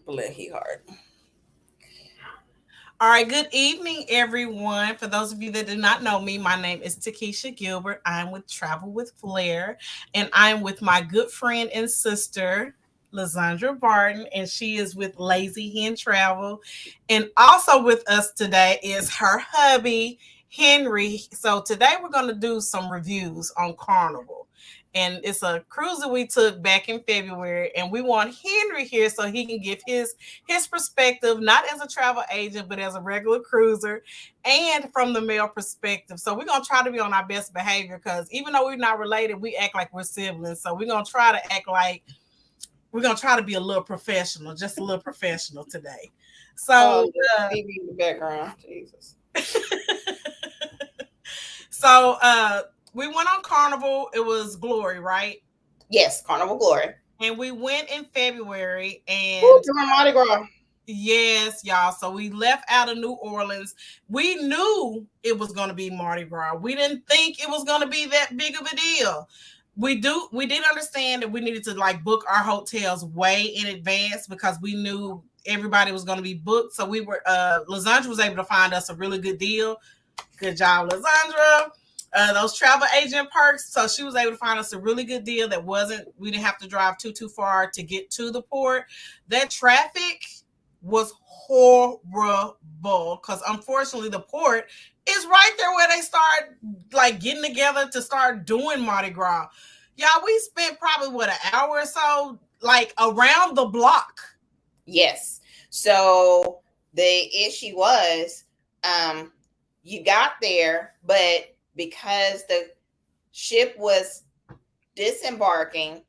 Bless he heart. All right, good evening, everyone. For those of you that do not know me, my name is Takesha Gilbert. I'm with Travel with Flair, and I'm with my good friend and sister, Lizandra Barton, and she is with Lazy Hen Travel. And also with us today is her hubby, Henry. So today we're going to do some reviews on Carnival. And it's a cruise that we took back in February, and we want Henry here so he can give his perspective, not as a travel agent, but as a regular cruiser, and from the male perspective. So we're gonna try to be on our best behavior because even though we're not related, we act like we're siblings. So we're gonna try to act like we're gonna try to be a little professional, just a little professional today. Oh, So the TV in the background. Jesus. so we went on Carnival. It was Glory, right? Yes, Carnival Glory. And we went in February, Woo, and doing Mardi Gras. yes, y'all. So we left out of New Orleans. We knew it was going to be Mardi Gras. We didn't think it was going to be that big of a deal. We did understand that we needed to like book our hotels way in advance because we knew everybody was going to be booked. So we were Lizandra was able to find us a really good deal. Good job, Lizandra. Those travel agent perks. So she was able to find us a really good deal that wasn't, we didn't have to drive too far to get to the port. That traffic was horrible because unfortunately the port is right there where they start like getting together to start doing Mardi Gras. Y'all, we spent probably what, an hour or so like around the block. Yes. So the issue was, um, you got there, but because the ship was disembarking,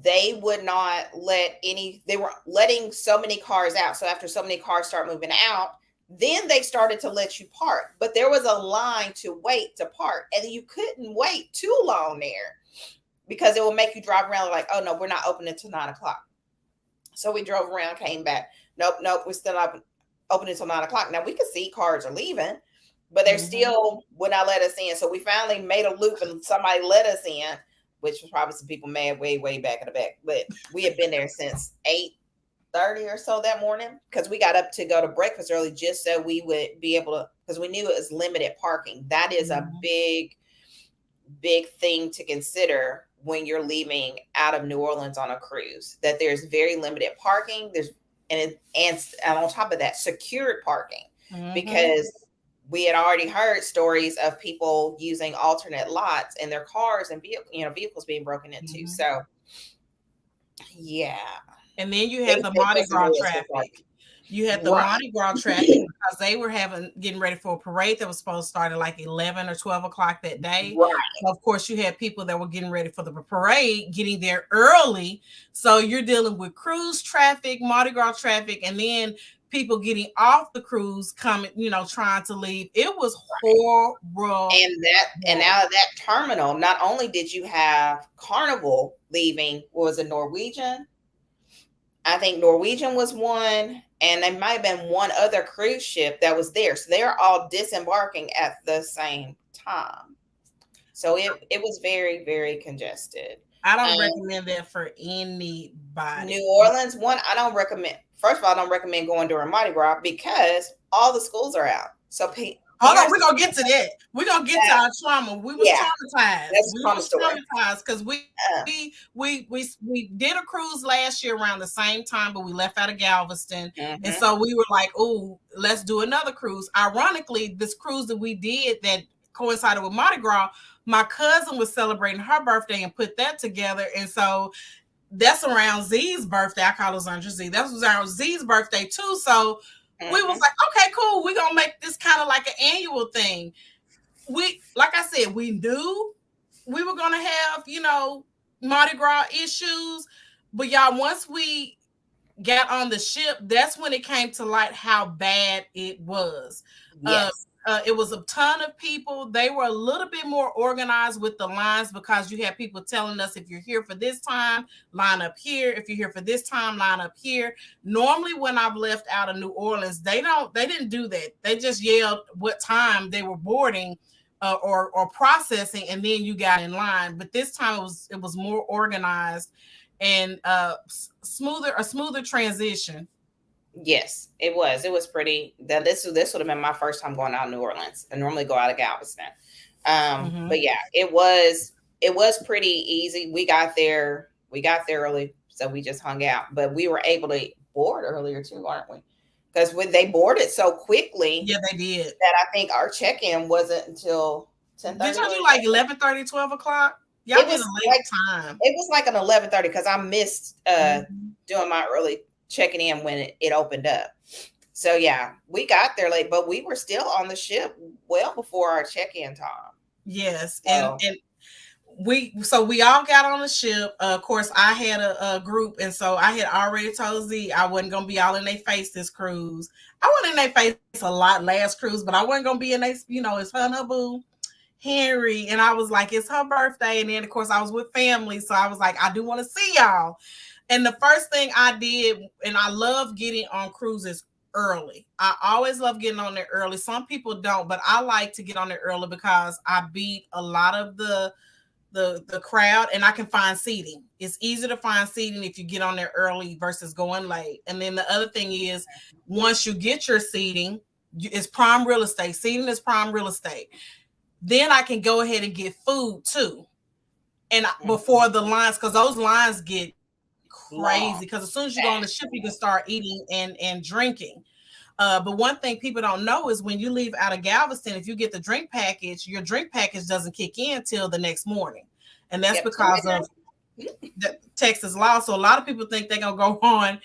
they would not let any, they were letting so many cars out. So after so many cars start moving out, then they started to let you park. But there was a line to wait to park, and you couldn't wait too long there because it will make you drive around like, oh no, we're not open until 9 o'clock. So we drove around, came back. Nope, we're still not open until 9 o'clock. Now we could see cars are leaving, but they're still would not let us in. So we finally made a loop and somebody let us in, which was probably some people mad way back in the back. But we had been there since 8:30 or so that morning because we got up to go to breakfast early just so we would be able to, because we knew it was limited parking. That is a big thing to consider when you're leaving out of New Orleans on a cruise, that there's very limited parking. There's and on top of that, secured parking, because we had already heard stories of people using alternate lots in their cars and vehicles being broken into. So yeah. And then you had the Mardi Gras traffic. You had the Mardi Gras traffic because they were getting ready for a parade that was supposed to start at like 11 or 12 o'clock that day. Right. So of course, you had people that were getting ready for the parade, getting there early. So you're dealing with cruise traffic, Mardi Gras traffic, and then people getting off the cruise coming, trying to leave. It was horrible. And out of that terminal, not only did you have Carnival leaving, was it Norwegian? I think Norwegian was one, and there might have been one other cruise ship that was there. So they're all disembarking at the same time. So it was very congested. I don't recommend that for anybody. New Orleans, one, I don't recommend. First of all, I don't recommend going during Mardi Gras because all the schools are out. So hold on, we're gonna get to that. We're gonna get to our trauma. We was traumatized. That's we was traumatized because we did a cruise last year around the same time, but we left out of Galveston, and so we were like, "Oh, let's do another cruise." Ironically, this cruise that we did that coincided with Mardi Gras, my cousin was celebrating her birthday and put that together, and so that's around Z's birthday. I call her Andrew Z. That was around Z's birthday too. So we was like, okay, cool. We're gonna make this kind of like an annual thing. We, like I said, we knew we were gonna have, Mardi Gras issues, but y'all, once we got on the ship, that's when it came to light how bad it was. Yes. It was a ton of people. They were a little bit more organized with the lines because you had people telling us, if you're here for this time, line up here. If you're here for this time, line up here. Normally, when I've left out of New Orleans, they didn't do that. They just yelled what time they were boarding or processing, and then you got in line. But this time it was more organized. and a smoother transition. Yes, it was. It was pretty. That this would have been my first time going out of New Orleans. I normally go out of Galveston. Mm-hmm. But yeah, it was pretty easy. We got there early, so we just hung out. But we were able to board earlier too, aren't we? Because when they boarded so quickly Yeah, they did. that I think our check-in wasn't until ten Did thirty. y'all do like 11:30, 12 o'clock? Y'all It did a was late like time. it was like an 11:30 because I missed Mm-hmm. doing my early checking in when it opened up. So yeah, we got there late, but we were still on the ship well before our check-in time. Yes, So and we all got on the ship. Of course, I had a group, and so I had already told Z I wasn't gonna be all in their face this cruise. I wasn't in their face a lot last cruise, but I wasn't gonna be in their, it's her and her boo Henry, and I was like, it's her birthday, and then of course I was with family, so I was like, I do want to see y'all. And the first thing I did, and I love getting on cruises early. I always love getting on there early. Some people don't, but I like to get on there early because I beat a lot of the crowd, and I can find seating. It's easier to find seating if you get on there early versus going late. And then the other thing is, once you get your seating, it's prime real estate. Seating is prime real estate. Then I can go ahead and get food too. And before the lines, because those lines get crazy. Because as long. soon as you go on the ship, you can start eating and drinking. But one thing people don't know is when you leave out of Galveston, if you get the drink package, your drink package doesn't kick in till the next morning. And that's Yep. because of the Texas law. So a lot of people think they're going to go on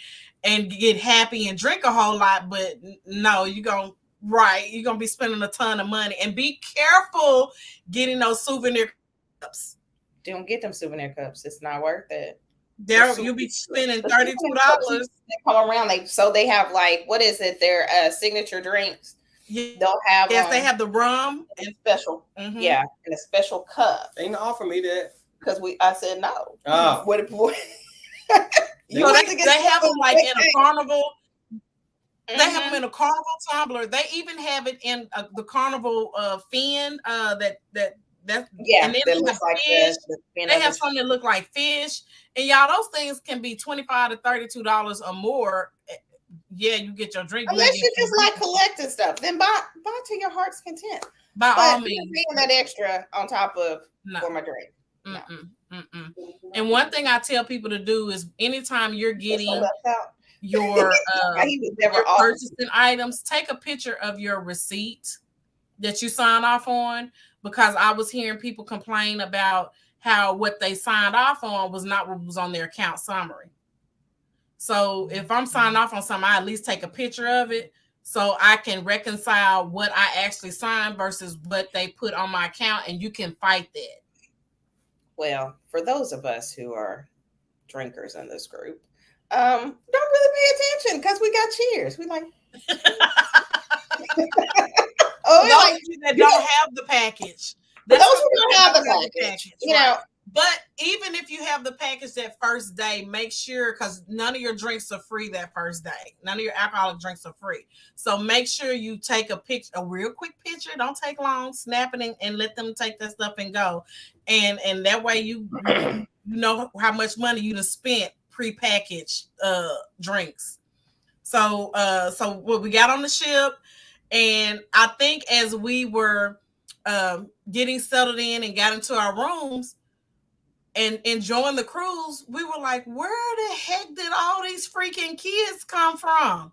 and get happy and drink a whole lot. But no, you're going to be spending a ton of money. And be careful getting those souvenir cups. Don't get them souvenir cups. It's not worth it. The There, you'll be spending souvenir cups $32. they come around. They have like what is it? Their signature drinks. Yes, They'll they have have the rum and special, mm-hmm. yeah, in a special cup. They didn't offer me that Because I said no. Oh. What? You know, they have them like in a carnival. They have them in a carnival tumbler. They even have it in the carnival fin. Yeah, and then that they looks have like fish. They have the something that look like fish, and y'all, those things can be $25 to $32 or more. Yeah, you get your drink. unless you just like collecting stuff, then buy to your heart's content. By But all means, paying that extra on top of no. for my drink. No. And one thing I tell people to do is anytime you're getting left out. your He was never your off. purchasing items, take a picture of your receipt that you sign off on, because I was hearing people complain about how what they signed off on was not what was on their account summary. So if I'm signing off on something, I at least take a picture of it so I can reconcile what I actually signed versus what they put on my account, and you can fight that. Well, for those of us who are drinkers in this group, don't really pay attention because we got cheers. We like oh, those of you that don't have the package. Those who don't have the package, you know. But even if you have the package that first day, make sure, because none of your drinks are free that first day. None of your alcoholic drinks are free. So make sure you take a real quick picture. Don't take long. Snap it and let them take that stuff and go. And that way you know how much money you just spent prepackaged drinks. So what we got on the ship, and I think as we were getting settled in and got into our rooms and enjoying the cruise, we were like, where the heck did all these freaking kids come from?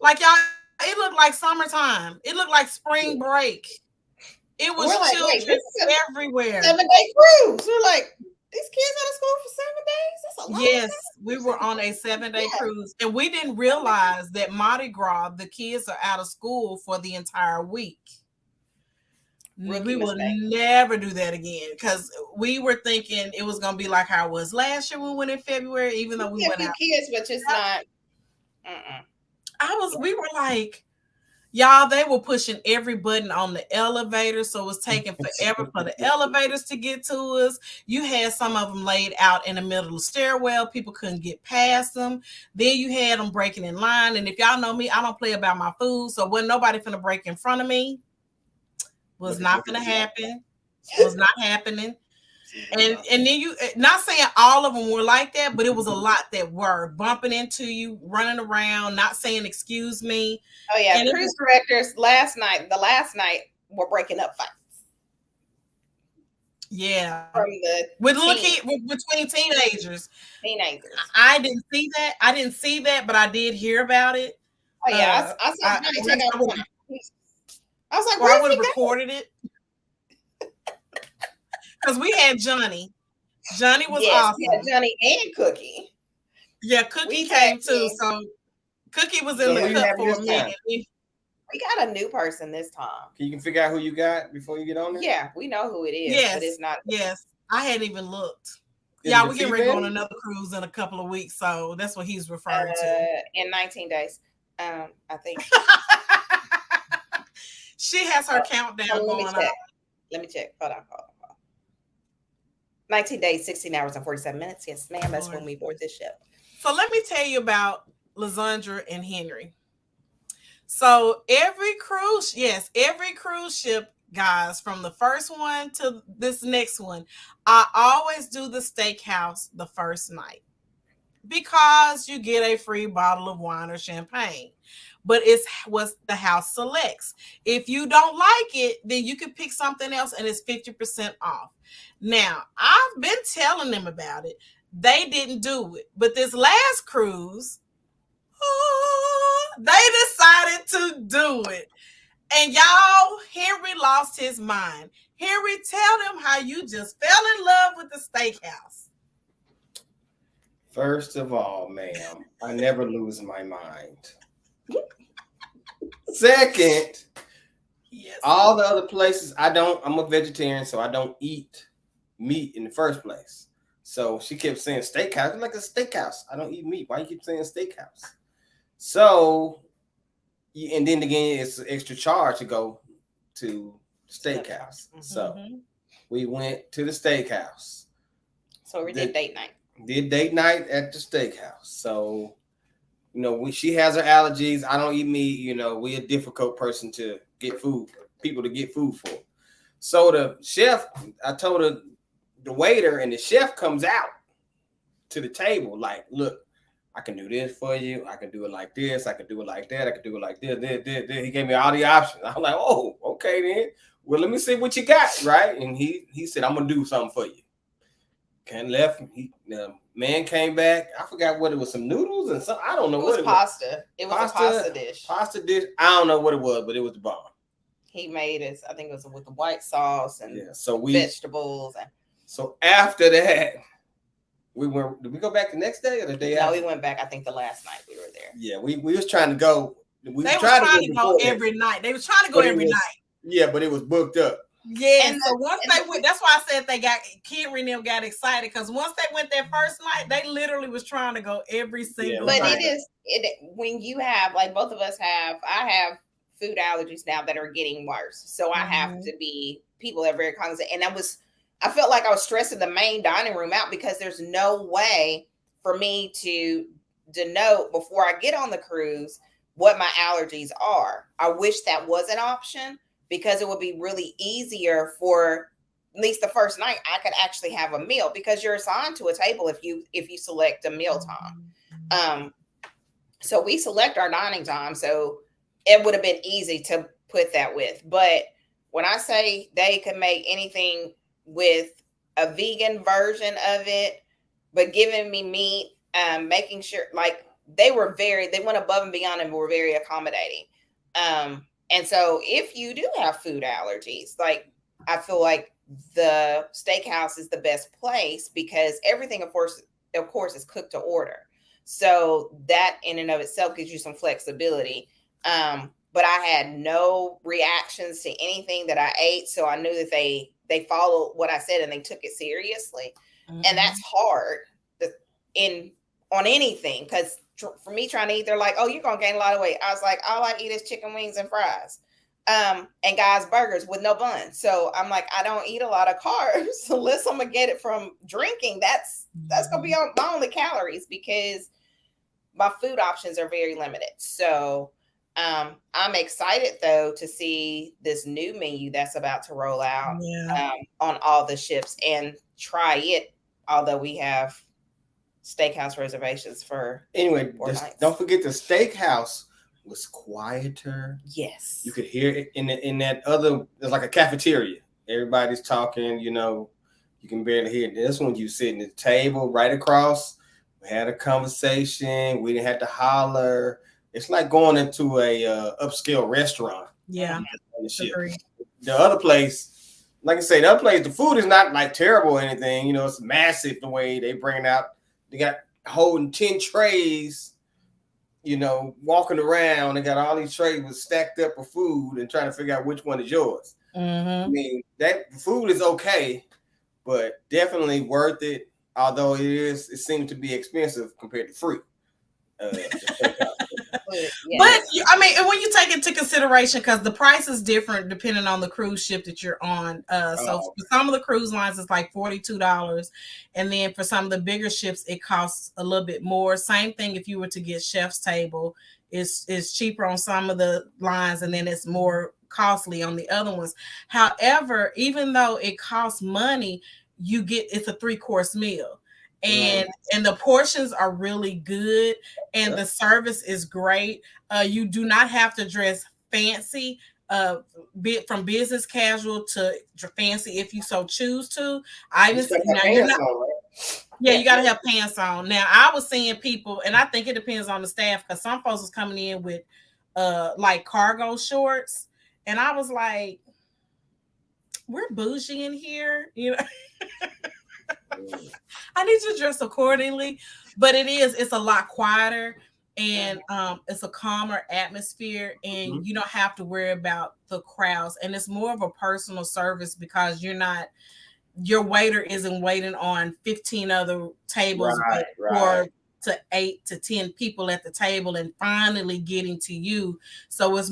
Like, y'all, it looked like summertime. It looked like spring break. It was children everywhere. 7-day cruise. We're like, these kids out of school for 7 days? That's a lot. Yes, we were on a 7-day cruise, and we didn't realize that Mardi Gras, the kids are out of school for the entire week. We will never do that again, because we were thinking it was going to be like how it was last year when we went in February, even though we went out. Kids, but just not. We were like, y'all, they were pushing every button on the elevator, so it was taking forever for the elevators to get to us. You had some of them laid out in the middle of the stairwell. People couldn't get past them. Then you had them breaking in line, and if y'all know me, I don't play about my food, so wasn't nobody finna break in front of me. Was not going to happen. Was not happening. And then you, not saying all of them were like that, but it was a lot that were bumping into you, running around, not saying excuse me. Oh yeah, And it cruise was, directors the last night were breaking up fights yeah, from the with little team between teenagers. teenagers. I didn't see that. I didn't see that, but I did hear about it. Oh yeah, I saw I Johnny take wish out I would, one. I was like, or I where's would he have going? recorded it because we had Johnny. Johnny was Yes, we had awesome. Johnny and Cookie. Yeah, Cookie We tag came too. team. So Cookie was in So the who you cut having for a this minute. time? We got a new person this time. Can you figure out who you got before you get on there? Yeah, we know who it is, but Yes, it's not. yes. I hadn't even looked. Is Yeah, it a we're getting ready to go on female? another cruise in a couple of weeks, so that's what he's referring to. In 19 days. I think. She has her countdown Let me going check. on. Let me check. Hold on. 19 days, 16 hours, and 47 minutes. Yes, ma'am. That's when we board this ship. So let me tell you about Lysandra and Henry. So every cruise ship, guys, from the first one to this next one, I always do the steakhouse the first night because you get a free bottle of wine or champagne. But it's what the house selects. If you don't like it, then you can pick something else and it's 50% off. Now, I've been telling them about it. They didn't do it. But this last cruise, they decided to do it. And y'all, Henry lost his mind. Henry, tell them how you just fell in love with the steakhouse. First of all, ma'am, I never lose my mind. Second, Yes. all the other places, I'm a vegetarian, so I don't eat meat in the first place. So she kept saying steakhouse. I'm like, a steakhouse. I don't eat meat. Why you keep saying steakhouse? So, and then again, it's an extra charge to go to steakhouse. So we went to the steakhouse. So we did date night. Did date night at the steakhouse. So, she has her allergies. I don't eat meat. We a difficult person to get people to get food for. So the chef, I told her, the waiter and the chef comes out to the table like, look, I can do this for you. I can do it like this. I can do it like that. I can do it like this. He gave me all the options. I'm like, oh, okay then. Well, let me see what you got, right? And he said, I'm gonna do something for you. Ken left. The man came back. I forgot what it was. Some noodles and something. I don't know what it was. Pasta. It was a pasta dish. Pasta dish. I don't know what it was, but it was the bomb. He made it. I think it was with the white sauce and vegetables. So after that, we went. Did we go back the next day or the day after? No, we went back. I think the last night we were there. Yeah, we was trying to go. They were trying to go every night. They were trying to go every night. Yeah, but it was booked up. Yeah, and so once they went, that's why I said Henry and them got excited because once they went that first night, they literally was trying to go every single night. But when you have, like both of us have, I have food allergies now that are getting worse. So I have to be, people are very cognizant. And I felt like I was stressing the main dining room out because there's no way for me to denote before I get on the cruise what my allergies are. I wish that was an option, because it would be really easier for at least the first night I could actually have a meal, because you're assigned to a table if you select a meal time. So we select our dining time. So it would have been easy to put that with. But when I say they could make anything with a vegan version of it, but giving me meat, making sure, like, they went above and beyond and were very accommodating. And so if you do have food allergies, like, I feel like the steakhouse is the best place because everything, of course, is cooked to order. So that in and of itself gives you some flexibility. But I had no reactions to anything that I ate. So I knew that they followed what I said and they took it seriously. And that's hard on anything, because for me trying to eat, they're like, oh, you're going to gain a lot of weight. I was like, all I eat is chicken wings and fries. And guys, burgers with no bun. So I'm like, I don't eat a lot of carbs unless I'm going to get it from drinking. That's going to be my only calories, because my food options are very limited. So I'm excited though to see this new menu that's about to roll out on all the ships and try it. Although we have steakhouse reservations for anyway. Don't forget the steakhouse was quieter. Yes, you could hear it in that other. There's like a cafeteria. Everybody's talking. You can barely hear it. This one, you sit at the table right across. We had a conversation. We didn't have to holler. It's like going into a upscale restaurant. Yeah. The other place, like I say, the other place, the food is not like terrible or anything. It's massive the way they bring it out. They got holding 10 trays, walking around. They got all these trays with stacked up of food and trying to figure out which one is yours. Mm-hmm. I mean, that food is okay, but definitely worth it. Although it seems to be expensive compared to free. But I mean, and when you take into consideration, because the price is different depending on the cruise ship that you're on. So for some of the cruise lines, it's like $42, and then for some of the bigger ships, it costs a little bit more. Same thing if you were to get chef's table, it's cheaper on some of the lines, and then it's more costly on the other ones. However, even though it costs money, it's a 3-course meal. And the portions are really good, and the service is great. You do not have to dress fancy, from business casual to fancy if you so choose to. You got to have pants on. Now, I was seeing people, and I think it depends on the staff, because some folks was coming in with like cargo shorts, and I was like, we're bougie in here, I need you to dress accordingly, but it's a lot quieter, and it's a calmer atmosphere, and you don't have to worry about the crowds, and it's more of a personal service because your waiter isn't waiting on 15 other tables for to 8 to 10 people at the table and finally getting to you. So it's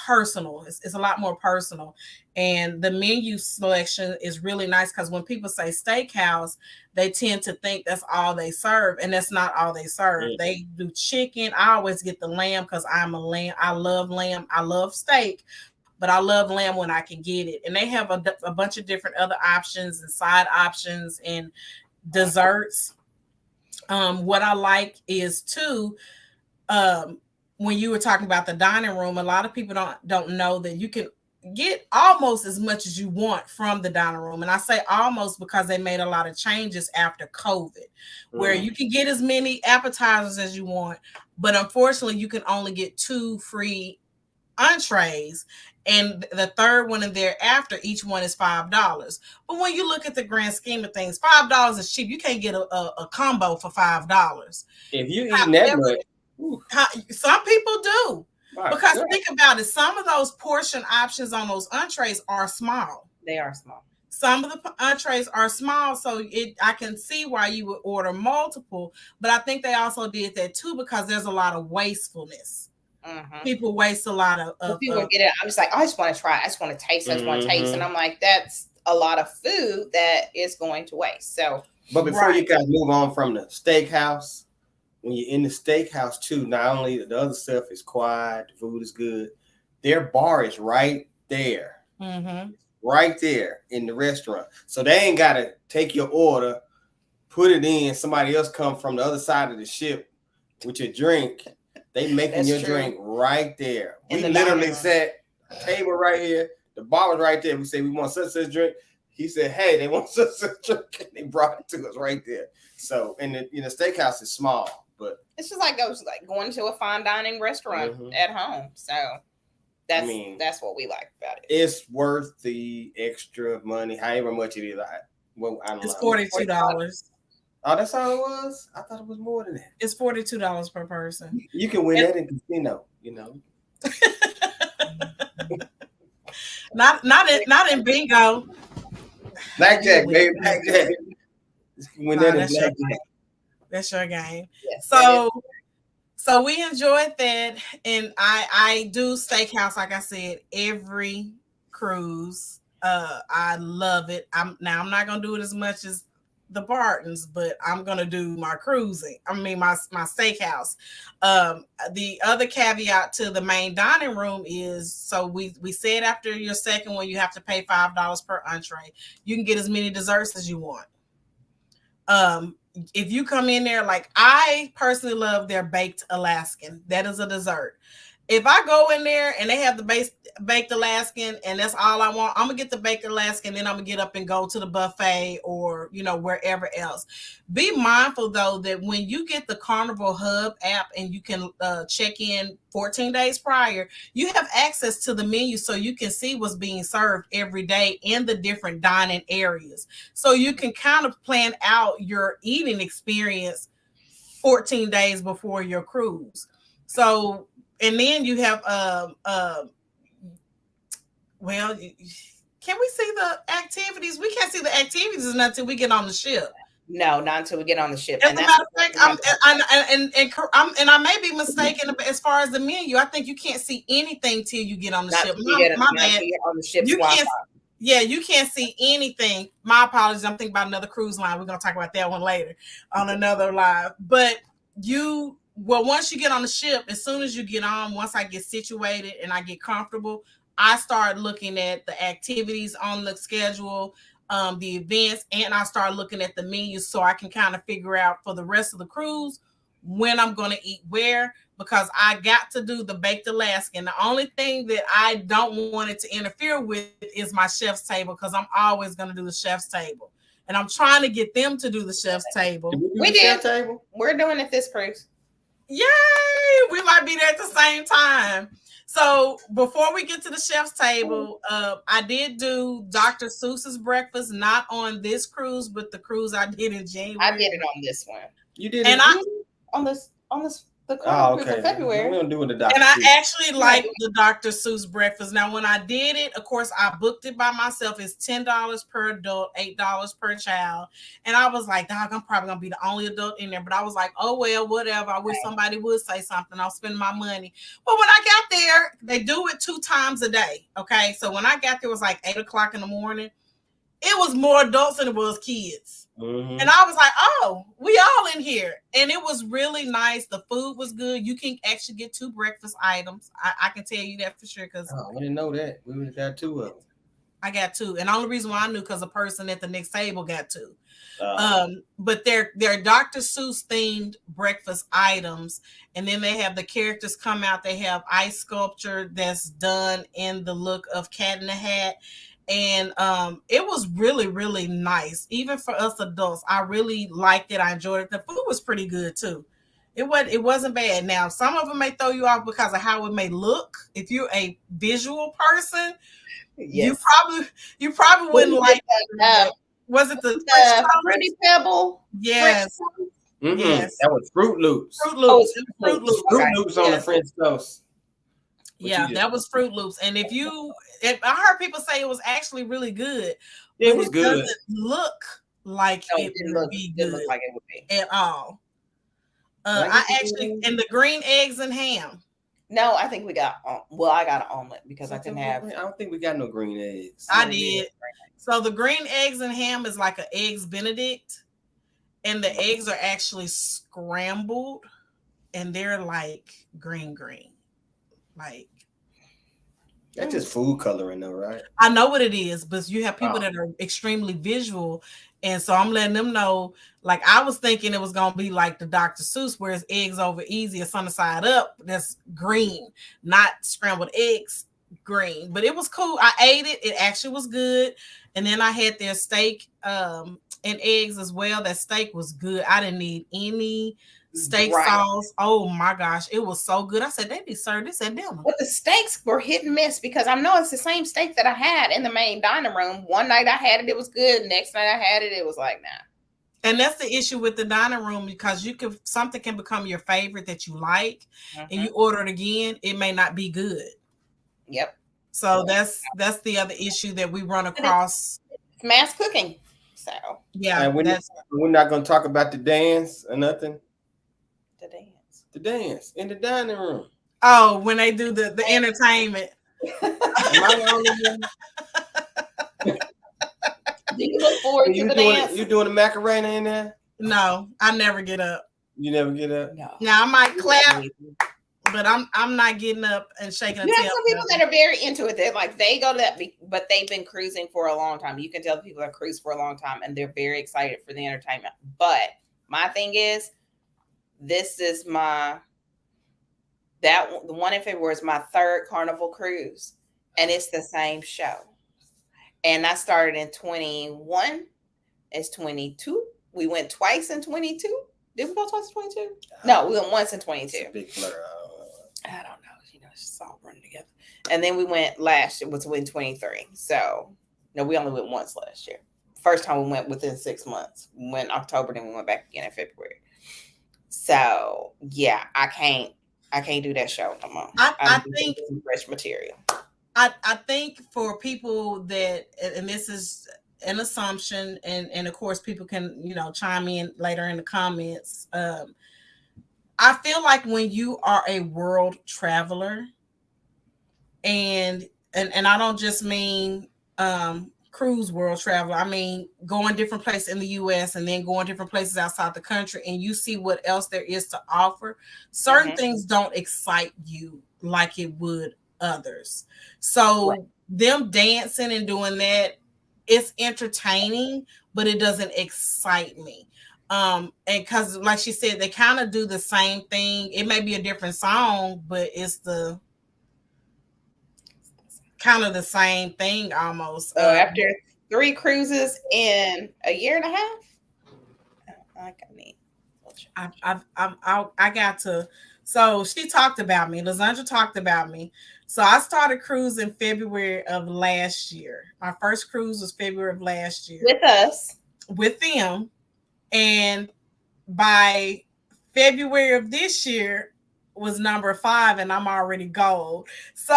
personal. It's a lot more personal. And the menu selection is really nice, because when people say steakhouse, they tend to think that's all they serve, and that's not all they serve. They do chicken. I always get the lamb because I'm a lamb. I love lamb. I love steak, but I love lamb when I can get it. And they have a bunch of different other options and side options and desserts. What I like is too, when you were talking about the dining room, a lot of people don't know that you can get almost as much as you want from the dining room. And I say almost because they made a lot of changes after COVID, where you can get as many appetizers as you want, but unfortunately you can only get 2 free entrees, and the third one and thereafter, each one is $5. But when you look at the grand scheme of things, $5 is cheap. You can't get a combo for $5. If you eat that much, some people do. Because think about it, some of those portion options on those entrees are small. They are small. Some of the entrees are small, so I can see why you would order multiple. But I think they also did that too because there's a lot of wastefulness. People waste a lot of people get it. I'm just like, I just want to try. I just want to taste. I just want to taste, and I'm like, that's a lot of food that is going to waste. So, but before you guys move on from the steakhouse, when you're in the steakhouse too, not only the other stuff is quiet, the food is good. Their bar is right there, right there in the restaurant. So they ain't got to take your order, put it in. Somebody else come from the other side of the ship with your drink. They making your drink right there. We literally set a table right here. The bar was right there. We say we want such drink. He said, "Hey, they want such drink." And they brought it to us right there. So, and the steakhouse is small, but it's just like going to a fine dining restaurant at home. So that's what we like about it. It's worth the extra money, however much it is. I don't know. It's $42. Oh, that's all it was? I thought it was more than that. It's $42 per person. You can win that in casino, Not in bingo. Blackjack, baby. Blackjack. You can win that in blackjack. That's your game. Yes, so we enjoyed that. And I do steakhouse, like I said, every cruise. I love it. I'm not gonna do it as much as the Bartons, but I'm gonna do my cruising. I mean my steakhouse. The other caveat to the main dining room is so we said after your second one you have to pay $5 per entree. You can get as many desserts as you want. If you come in there, like I personally love their baked Alaskan. That is a dessert. If I go in there and they have the baked Alaskan and that's all I want, I'm gonna get the baked Alaskan, then I'm gonna get up and go to the buffet or wherever else. Be mindful though that when you get the Carnival Hub app and you can check in 14 days prior, you have access to the menu so you can see what's being served every day in the different dining areas. So you can kind of plan out your eating experience 14 days before your cruise. So and then you have well, can we see the activities? We can't see the activities until we get on the ship. No, not until we get on the ship. As a matter of fact, I may be mistaken as far as the menu. I think you can't see anything till you get on the ship. My bad. On the ship's you can't. Yeah, you can't see anything. My apologies. I'm thinking about another cruise line. We're gonna talk about that one later on another live. But once you get on the ship, as soon as you get on, once I get situated and I get comfortable, I start looking at the activities on the schedule, the events, and I start looking at the menu so I can kind of figure out for the rest of the cruise when I'm going to eat where, because I got to do the baked Alaskan. The only thing that I don't want it to interfere with is my chef's table, because I'm always going to do the chef's table. And I'm trying to get them to do the chef's table. We did. We're doing it this cruise. Yay! We might be there at the same time. So before we get to the chef's table, I did do Dr. Seuss's breakfast, not on this cruise, but the cruise I did in January. I did it on this one. You did it on this the cruise in February. We're doing the Dr. And I actually like the Dr. Seuss breakfast. Now, when I did it, of course, I booked it by myself. It's $10 per adult, $8 per child. And I was like, dog, I'm probably going to be the only adult in there. But I was like, oh, well, whatever. I wish somebody would say something. I'll spend my money. But when I got there, they do it 2 times a day. Okay. So when I got there, it was like 8 o'clock in the morning. It was more adults than it was kids. Mm-hmm. And I was like, oh, we all in here. And it was really nice. The food was good. You can actually get 2 breakfast items. I can tell you that for sure. Because we didn't know that. We would have got 2 of them. I got 2. And the only reason why I knew because the person at the next table got 2. But they're Dr. Seuss themed breakfast items. And then they have the characters come out. They have ice sculpture that's done in the look of Cat in the Hat. And it was really, really nice. Even for us adults, I really liked it. I enjoyed it. The food was pretty good too. It wasn't bad. Now, some of them may throw you off because of how it may look. If you're a visual person, yes. you probably wouldn't like that. Was it the Fruity Pebble? Yes. Mm-hmm. Yes. That was Fruit Loops. Fruit Loops. Fruit Loops on the French toast. Yeah, that was Fruit Loops. And if I heard people say it was actually really good. It was good. It doesn't look like it would be good like it would be at all. I actually, and the green eggs and ham. No, I think we got, I got an omelet because I couldn't have. I don't think we got no green eggs. I did. So the green eggs and ham is like an eggs Benedict. And the eggs are actually scrambled and they're like green. Like that's just food coloring though, right? I know what it is, but you have people that are extremely visual, and so I'm letting them know. Like I was thinking it was gonna be like the Dr. Seuss, where it's eggs over easy or sun side up. That's green, not scrambled eggs green. But it was cool. I ate it. It actually was good. And then I had their steak and eggs as well. That steak was good. I didn't need any steak sauce. Oh my gosh, it was so good. I said they need serve this at dinner. But the steaks were hit and miss because I know it's the same steak that I had in the main dining room. One night I had it was good. Next night I had it was like nah. And that's the issue with the dining room, because something can become your favorite that you like, and you order it again, it may not be good. Yep. So that's the other issue that we run across. It's mass cooking. So yeah, and we're not going to talk about the dance or nothing. The dance in the dining room. Oh, when they do the entertainment. Do you look forward to the dance? You doing the Macarena in there? No, I never get up. You never get up? No. Now I might clap, but I'm not getting up and shaking a You tail. have some people that are very into it. They're like, they go to that, but they've been cruising for a long time. You can tell the people that cruise for a long time and they're very excited for the entertainment. But my thing is, this is the one in February is my third Carnival cruise, and it's the same show. And I started in 21. It's 22. We went twice in 22. Did we go twice in 22? No, we went once in 22. Big blur. I don't know. It's just all running together. And then we went last year, was in 23. So, no, we only went once last year. First time we went within 6 months. We went in October, then we went back again in February. So, yeah, I can't do that show no more. I think fresh material. I think for people that, and this is an assumption, and of course people can chime in later in the comments. I feel like when you are a world traveler, and I don't just mean cruise world traveler, I mean going different places in the US and then going different places outside the country, and you see what else there is to offer. Certain things don't excite you like it would others. So them dancing and doing that, it's entertaining, but it doesn't excite me. And because like she said, they kind of do the same thing. It may be a different song, but it's the kind of the same thing almost. After 3 cruises in a year and a half, I got to. So she talked about me. Lysandra talked about me. So I started cruising February of last year. My first cruise was February of last year. With us. With them. And by February of this year was number 5, and I'm already gold. So,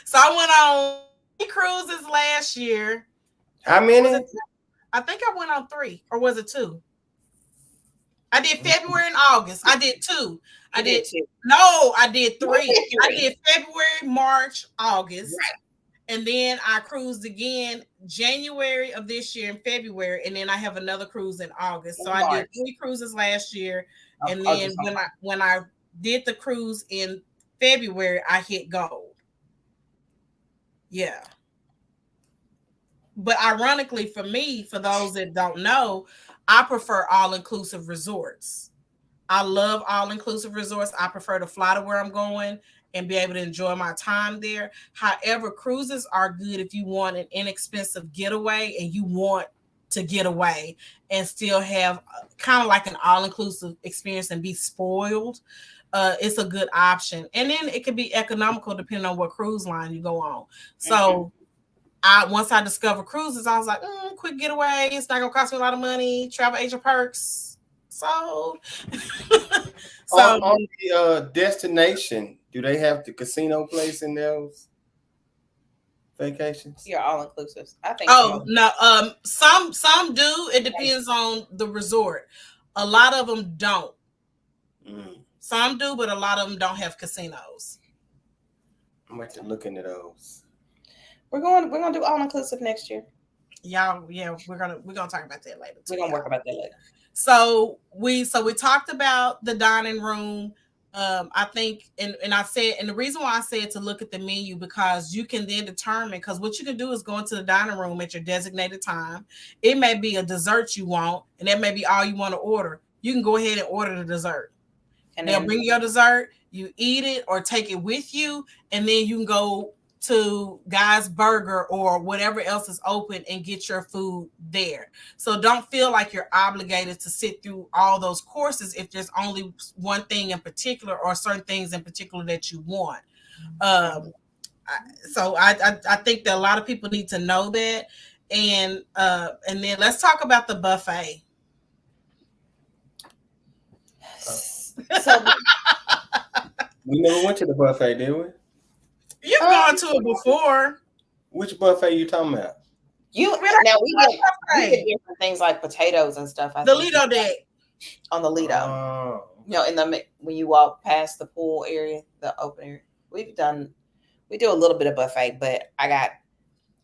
so I went on 3 cruises last year. How many? I think I went on 3, or was it 2? I did February and August. I did 2. I did 2. No, I did 3. I did February, March, August. Right. And then I cruised again January of this year and February. And then I have another cruise in August. So I did 3 cruises last year. And then when I did the cruise in February, I hit gold. Yeah. But ironically for me, for those that don't know, I prefer all-inclusive resorts. I love all-inclusive resorts. I prefer to fly to where I'm going and be able to enjoy my time there. However, cruises are good if you want an inexpensive getaway and you want to get away and still have kind of like an all-inclusive experience and be spoiled. It's a good option. And then it can be economical depending on what cruise line you go on. So once I discovered cruises, I was like, quick getaway. It's not gonna cost me a lot of money. Travel agent perks. Sold. So on the destination, do they have the casino place in those vacations? Yeah, all inclusive. I think. Oh no, some do. It depends on the resort. A lot of them don't. Some do, but a lot of them don't have casinos. I'm going to look into those. We're gonna do all inclusive next year. Y'all, yeah, we're gonna talk about that later. We're gonna work about that later. So we talked about the dining room. I think, and I said, and the reason why I said to look at the menu, because you can then determine, because what you can do is go into the dining room at your designated time. It may be a dessert you want, and that may be all you want to order. You can go ahead and order the dessert. And they'll bring you your dessert, you eat it or take it with you, and then you can go to Guy's Burger or whatever else is open and get your food there. So don't feel like you're obligated to sit through all those courses if there's only one thing in particular or certain things in particular that you want. So I think that a lot of people need to know that. And then let's talk about the buffet. So we never went to the buffet, did we? You've gone to it before. Which buffet you talking about? We get different things like potatoes and stuff. The Lido deck. On the Lido. Oh. When you walk past the pool area, the open area. We do a little bit of buffet, but I got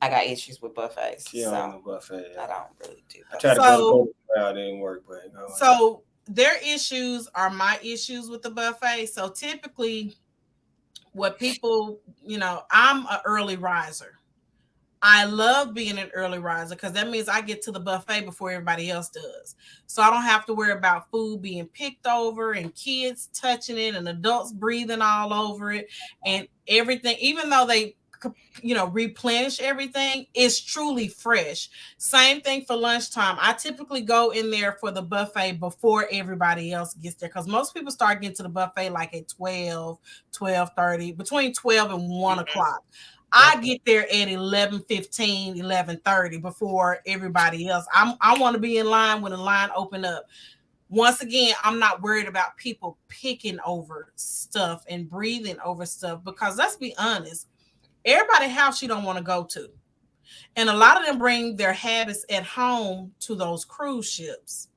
I got issues with buffets. She don't do buffet. I don't really do buffet. I tried to go to Golden Corral, it didn't work, but so their issues are my issues with the buffet. So typically, what people, I'm an early riser. I love being an early riser because that means I get to the buffet before everybody else does. So I don't have to worry about food being picked over and kids touching it and adults breathing all over it and everything. Even though they, replenish everything, it's truly fresh. Same thing for lunchtime. I typically go in there for the buffet before everybody else gets there because most people start getting to the buffet like at 12, 12:30, between 12 and 1 o'clock. I get there at 11:15, 11:30 before everybody else. I want to be in line when the line open up. Once again, I'm not worried about people picking over stuff and breathing over stuff because let's be honest, everybody house you don't want to go to. And a lot of them bring their habits at home to those cruise ships.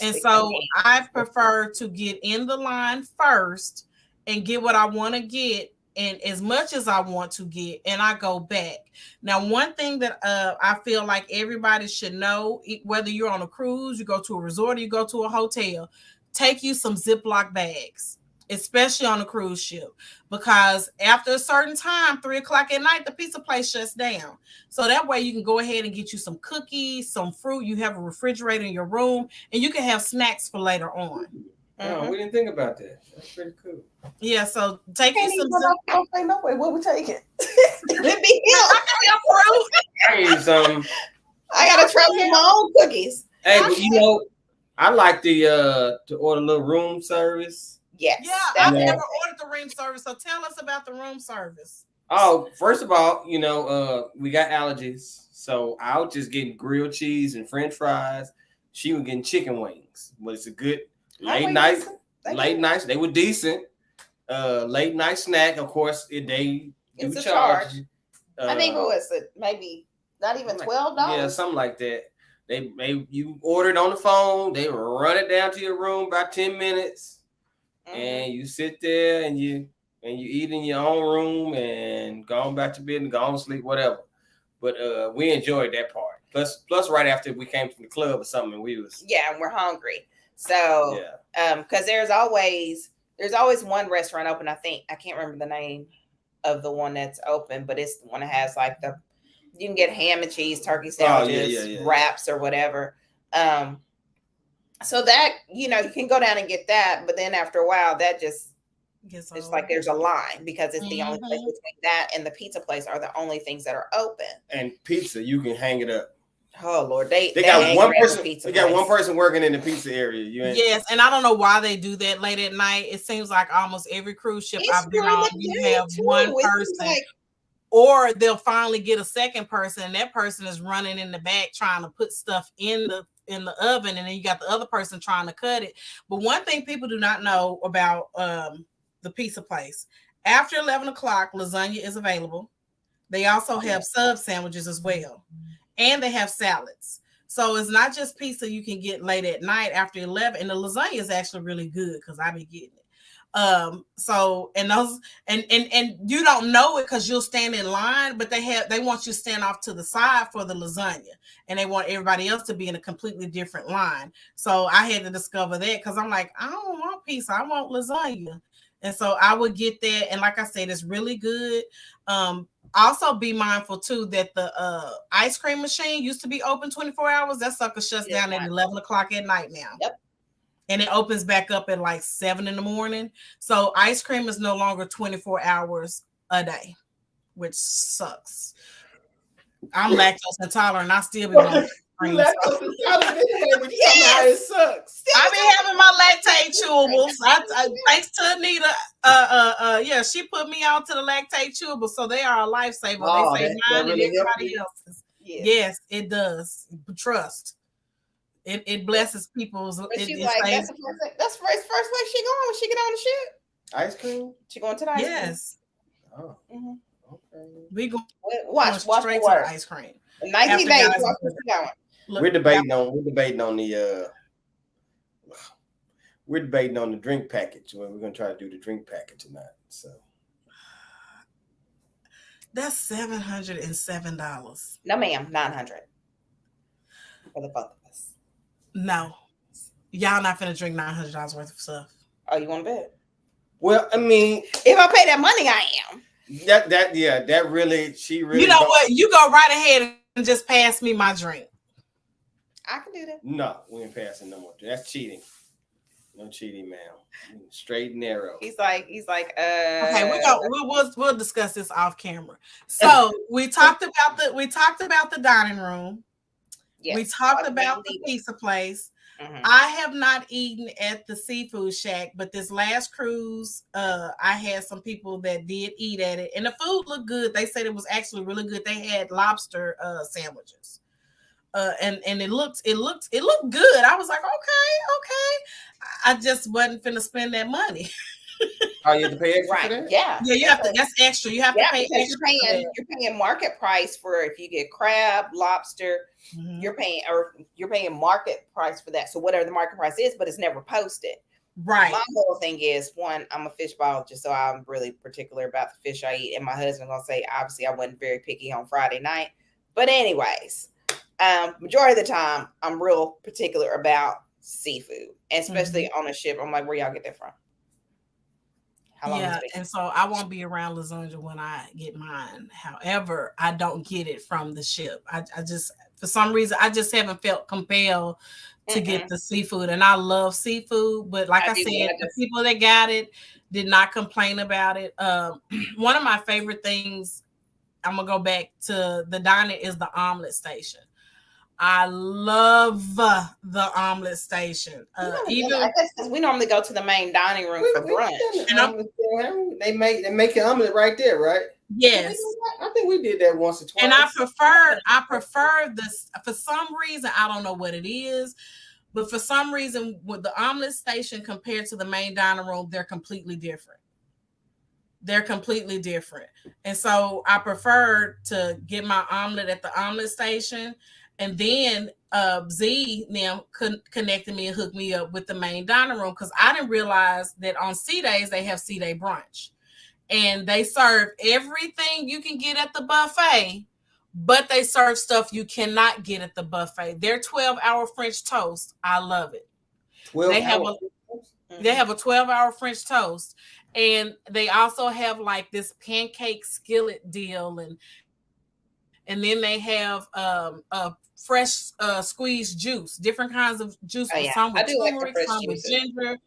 And so I prefer to get in the line first and get what I want to get and as much as I want to get, and I go back. Now, one thing that I feel like everybody should know, whether you're on a cruise, you go to a resort, or you go to a hotel, take you some Ziploc bags, especially on a cruise ship, because after a certain time, 3:00 at night, the pizza place shuts down. So that way you can go ahead and get you some cookies, some fruit. You have a refrigerator in your room, and you can have snacks for later on. Oh, we didn't think about that. That's pretty cool. Yeah, so take you some. No way. What we taking? Let me fruit. I need some. I gotta try my own cookies. Hey, but I like to order a little room service. Yes. Yeah, I've never ordered the room service. So tell us about the room service. Oh, first of all, we got allergies, so I was just getting grilled cheese and French fries. She was getting chicken wings, but it's a good late night. Late nights, they were decent. Late night snack, of course. They do charge. I think it was maybe not even $12. Yeah, something like that. You ordered on the phone. They run it down to your room about 10 minutes, and you sit there and you eat in your own room and go on back to bed and go on to sleep, whatever. But we enjoyed that part. Plus, right after we came from the club or something, we was and we're hungry. So because there's always one restaurant open. I think I can't remember the name of the one that's open, but it's the one that has like you can get ham and cheese, turkey sandwiches, wraps or whatever. So that you can go down and get that, but then after a while that just it's like there's a line because it's the only place between that and the pizza place are the only things that are open. And pizza, you can hang it up. Oh Lord, they got one person. They got one person working in the pizza area. Yes, and I don't know why they do that late at night. It seems like almost every cruise ship I've been on, you have one person, or they'll finally get a second person, and that person is running in the back trying to put stuff in the oven, and then you got the other person trying to cut it. But one thing people do not know about the pizza place, after 11 o'clock, lasagna is available. They also have sub sandwiches as well. And they have salads. So it's not just pizza you can get late at night after 11. And the lasagna is actually really good because I've been getting it. So and those and you don't know it because you'll stand in line, but they want you to stand off to the side for the lasagna, and they want everybody else to be in a completely different line. So I had to discover that because I'm like, I don't want pizza, I want lasagna. And so I would get that, and like I said, it's really good. Also be mindful too that the ice cream machine used to be open 24 hours. That sucker shuts down at 11 o'clock at night now. Yep. And it opens back up at like 7 in the morning. So ice cream is no longer 24 hours a day, which sucks. I'm lactose intolerant. I still be wanting cream. Lactose intolerant anyway, but it sucks. I be having my lactate chewables. Thanks to Anita. She put me on to the lactate chewables, so they are a lifesaver. They say mine and everybody else's. Yes, it does. Trust. It blesses people's. But she's like, that's the first place she going when she get on the ship. Ice cream? She going to the ice cream? Yes. Oh. Mm-hmm. Okay. We go watch straight to the ice cream. 90 days. We're debating on the we're debating on the drink package. We're gonna try to do the drink package tonight. So That's $707. No, ma'am, 900 for the both of us. No, y'all not finna drink $900 worth of stuff. Oh, you want to bet? Well, I mean, If I pay that money, I am. that really, she really. You know what? You go right ahead and just pass me my drink. I can do that. No, we ain't passing no more. That's cheating. No cheating, ma'am. Straight and narrow. He's like, Okay, we'll discuss this off camera. So we talked about the dining room. yes, We talked about the pizza place. Mm-hmm. I have not eaten at the seafood shack, but this last cruise, I had some people that did eat at it, and the food looked good. They said it was actually really good. They had lobster sandwiches, and it looked good. I was like, okay. I just wasn't finna spend that money. Oh, you have to pay extra for that? Yeah, you have to. That's extra. You have to pay extra. You're paying market price for if you get crab, lobster. Mm-hmm. You're paying market price for that. So whatever the market price is, but it's never posted. Right. My whole thing is, one, I'm a fish biologist, so I'm really particular about the fish I eat. And my husband gonna say, obviously, I wasn't very picky on Friday night. But anyways, majority of the time, I'm real particular about seafood, and especially on a ship. I'm like, where y'all get that from? Yeah, and so I won't be around lasagna when I get mine. However, I don't get it from the ship. I just, for some reason, I just haven't felt compelled to get the seafood. And I love seafood, but like I said, the people that got it did not complain about it. One of my favorite things, I'm gonna go back to the dining, is the omelet station. I love the omelet station. Even I guess we normally go to the main dining room for brunch. And they make an omelet right there, right? Yes. I think we did that once or twice. And I prefer this for some reason. I don't know what it is, but for some reason, with the omelet station compared to the main dining room, they're completely different. And so I prefer to get my omelet at the omelet station. And then Z now connected me and hooked me up with the main dining room, because I didn't realize that on C days they have C day brunch, and they serve everything you can get at the buffet, but they serve stuff you cannot get at the buffet. Their 12-hour French toast, I love it. They have a 12-hour French toast, and they also have like this pancake skillet deal, and then they have a fresh squeezed juice, different kinds of juice. Some with turmeric, some with ginger.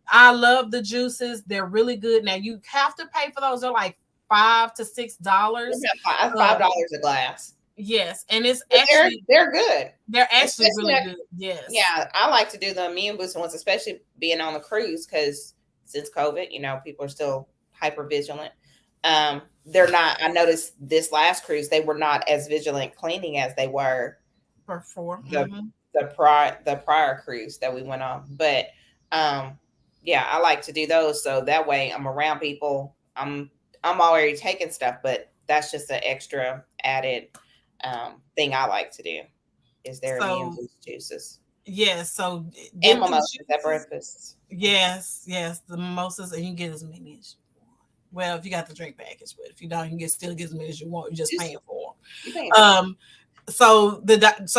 I love the juices. They're really good. Now you have to pay for those. They're like $5 to $6. $5 a glass. Yes, and it's actually they're good. They're actually really good. Yes. Yeah, I like to do the immune boosting ones, especially being on the cruise, because since COVID, people are still hyper vigilant. They're not. I noticed this last cruise they were not as vigilant cleaning as they were before the prior cruise that we went on. But yeah, I like to do those, so that way I'm around people. I'm already taking stuff, but that's just an extra added thing I like to do. Is there immune boost juices? Yes. So and mimosas at breakfast. Yes, the mimosas, and you can get as many as you want. Well, if you got the drink package, but if you don't, you can still get as many as you want. You're just paying for them. So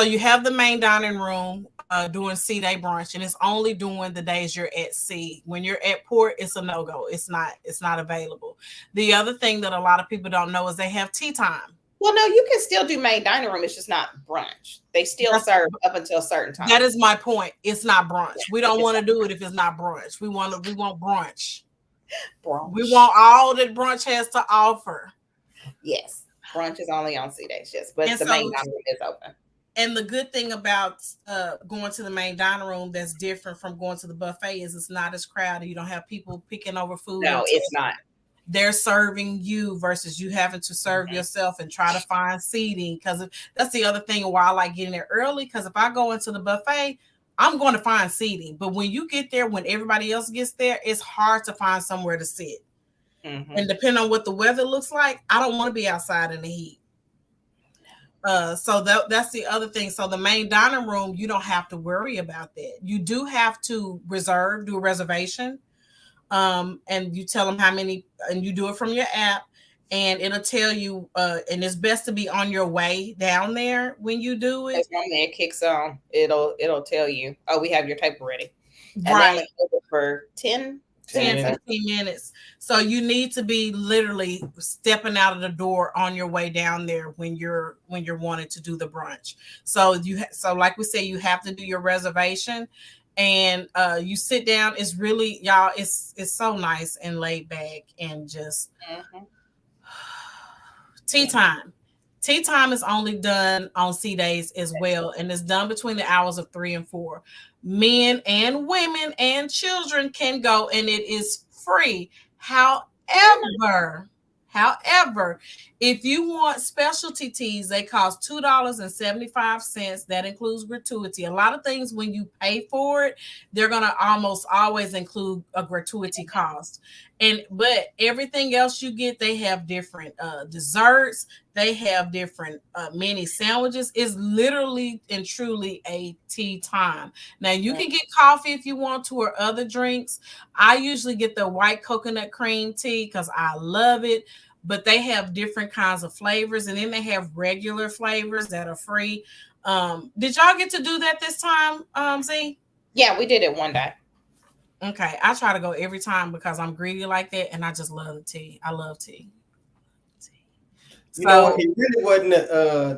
you have the main dining room doing C day brunch, and it's only doing the days you're at sea. When you're at port, it's a no-go. It's not available. The other thing that a lot of people don't know is they have tea time. Well, no, you can still do main dining room. It's just not brunch. They still serve up until a certain time. That is my point. It's not brunch. We don't want to do it if it's not brunch. We want brunch. We want all that brunch has to offer. Yes. Brunch is only on C days, yes, but the main dining room is open. And the good thing about going to the main dining room that's different from going to the buffet is it's not as crowded. You don't have people picking over food. No, it's not. They're serving you versus you having to serve yourself and try to find seating. Because that's the other thing why I like getting there early. Because if I go into the buffet, I'm going to find seating. But when you get there, when everybody else gets there, it's hard to find somewhere to sit. And depending on what the weather looks like, I don't want to be outside in the heat. So that's the other thing. So the main dining room, you don't have to worry about that. You do have to do a reservation. And you tell them how many, and you do it from your app. and it'll tell you, and it's best to be on your way down there when you do it. Because normally it kicks on, it'll tell you, oh, we have your table ready. And they Right. only hold it for 10 10, minutes. 15 minutes. So you need to be literally stepping out of the door on your way down there when you're wanting to do the brunch. So so like we say, you have to do your reservation, and you sit down. It's really, y'all, it's so nice and laid back, and just tea time. Tea time is only done on sea days as well, and it's done between the hours of 3 and 4. Men and women and children can go, and it is free. However, if you want specialty teas, they cost $2.75. That includes gratuity. A lot of things, when you pay for it, they're gonna almost always include a gratuity cost. But everything else you get, they have different desserts. They have different mini sandwiches. It's literally and truly a tea time. Now you can get coffee if you want to, or other drinks. I usually get the white coconut cream tea because I love it. But they have different kinds of flavors, and then they have regular flavors that are free. Did y'all get to do that this time, Z? Yeah, we did it one day. Okay, I try to go every time because I'm greedy like that, and I just love the tea. I love tea. You know, it really wasn't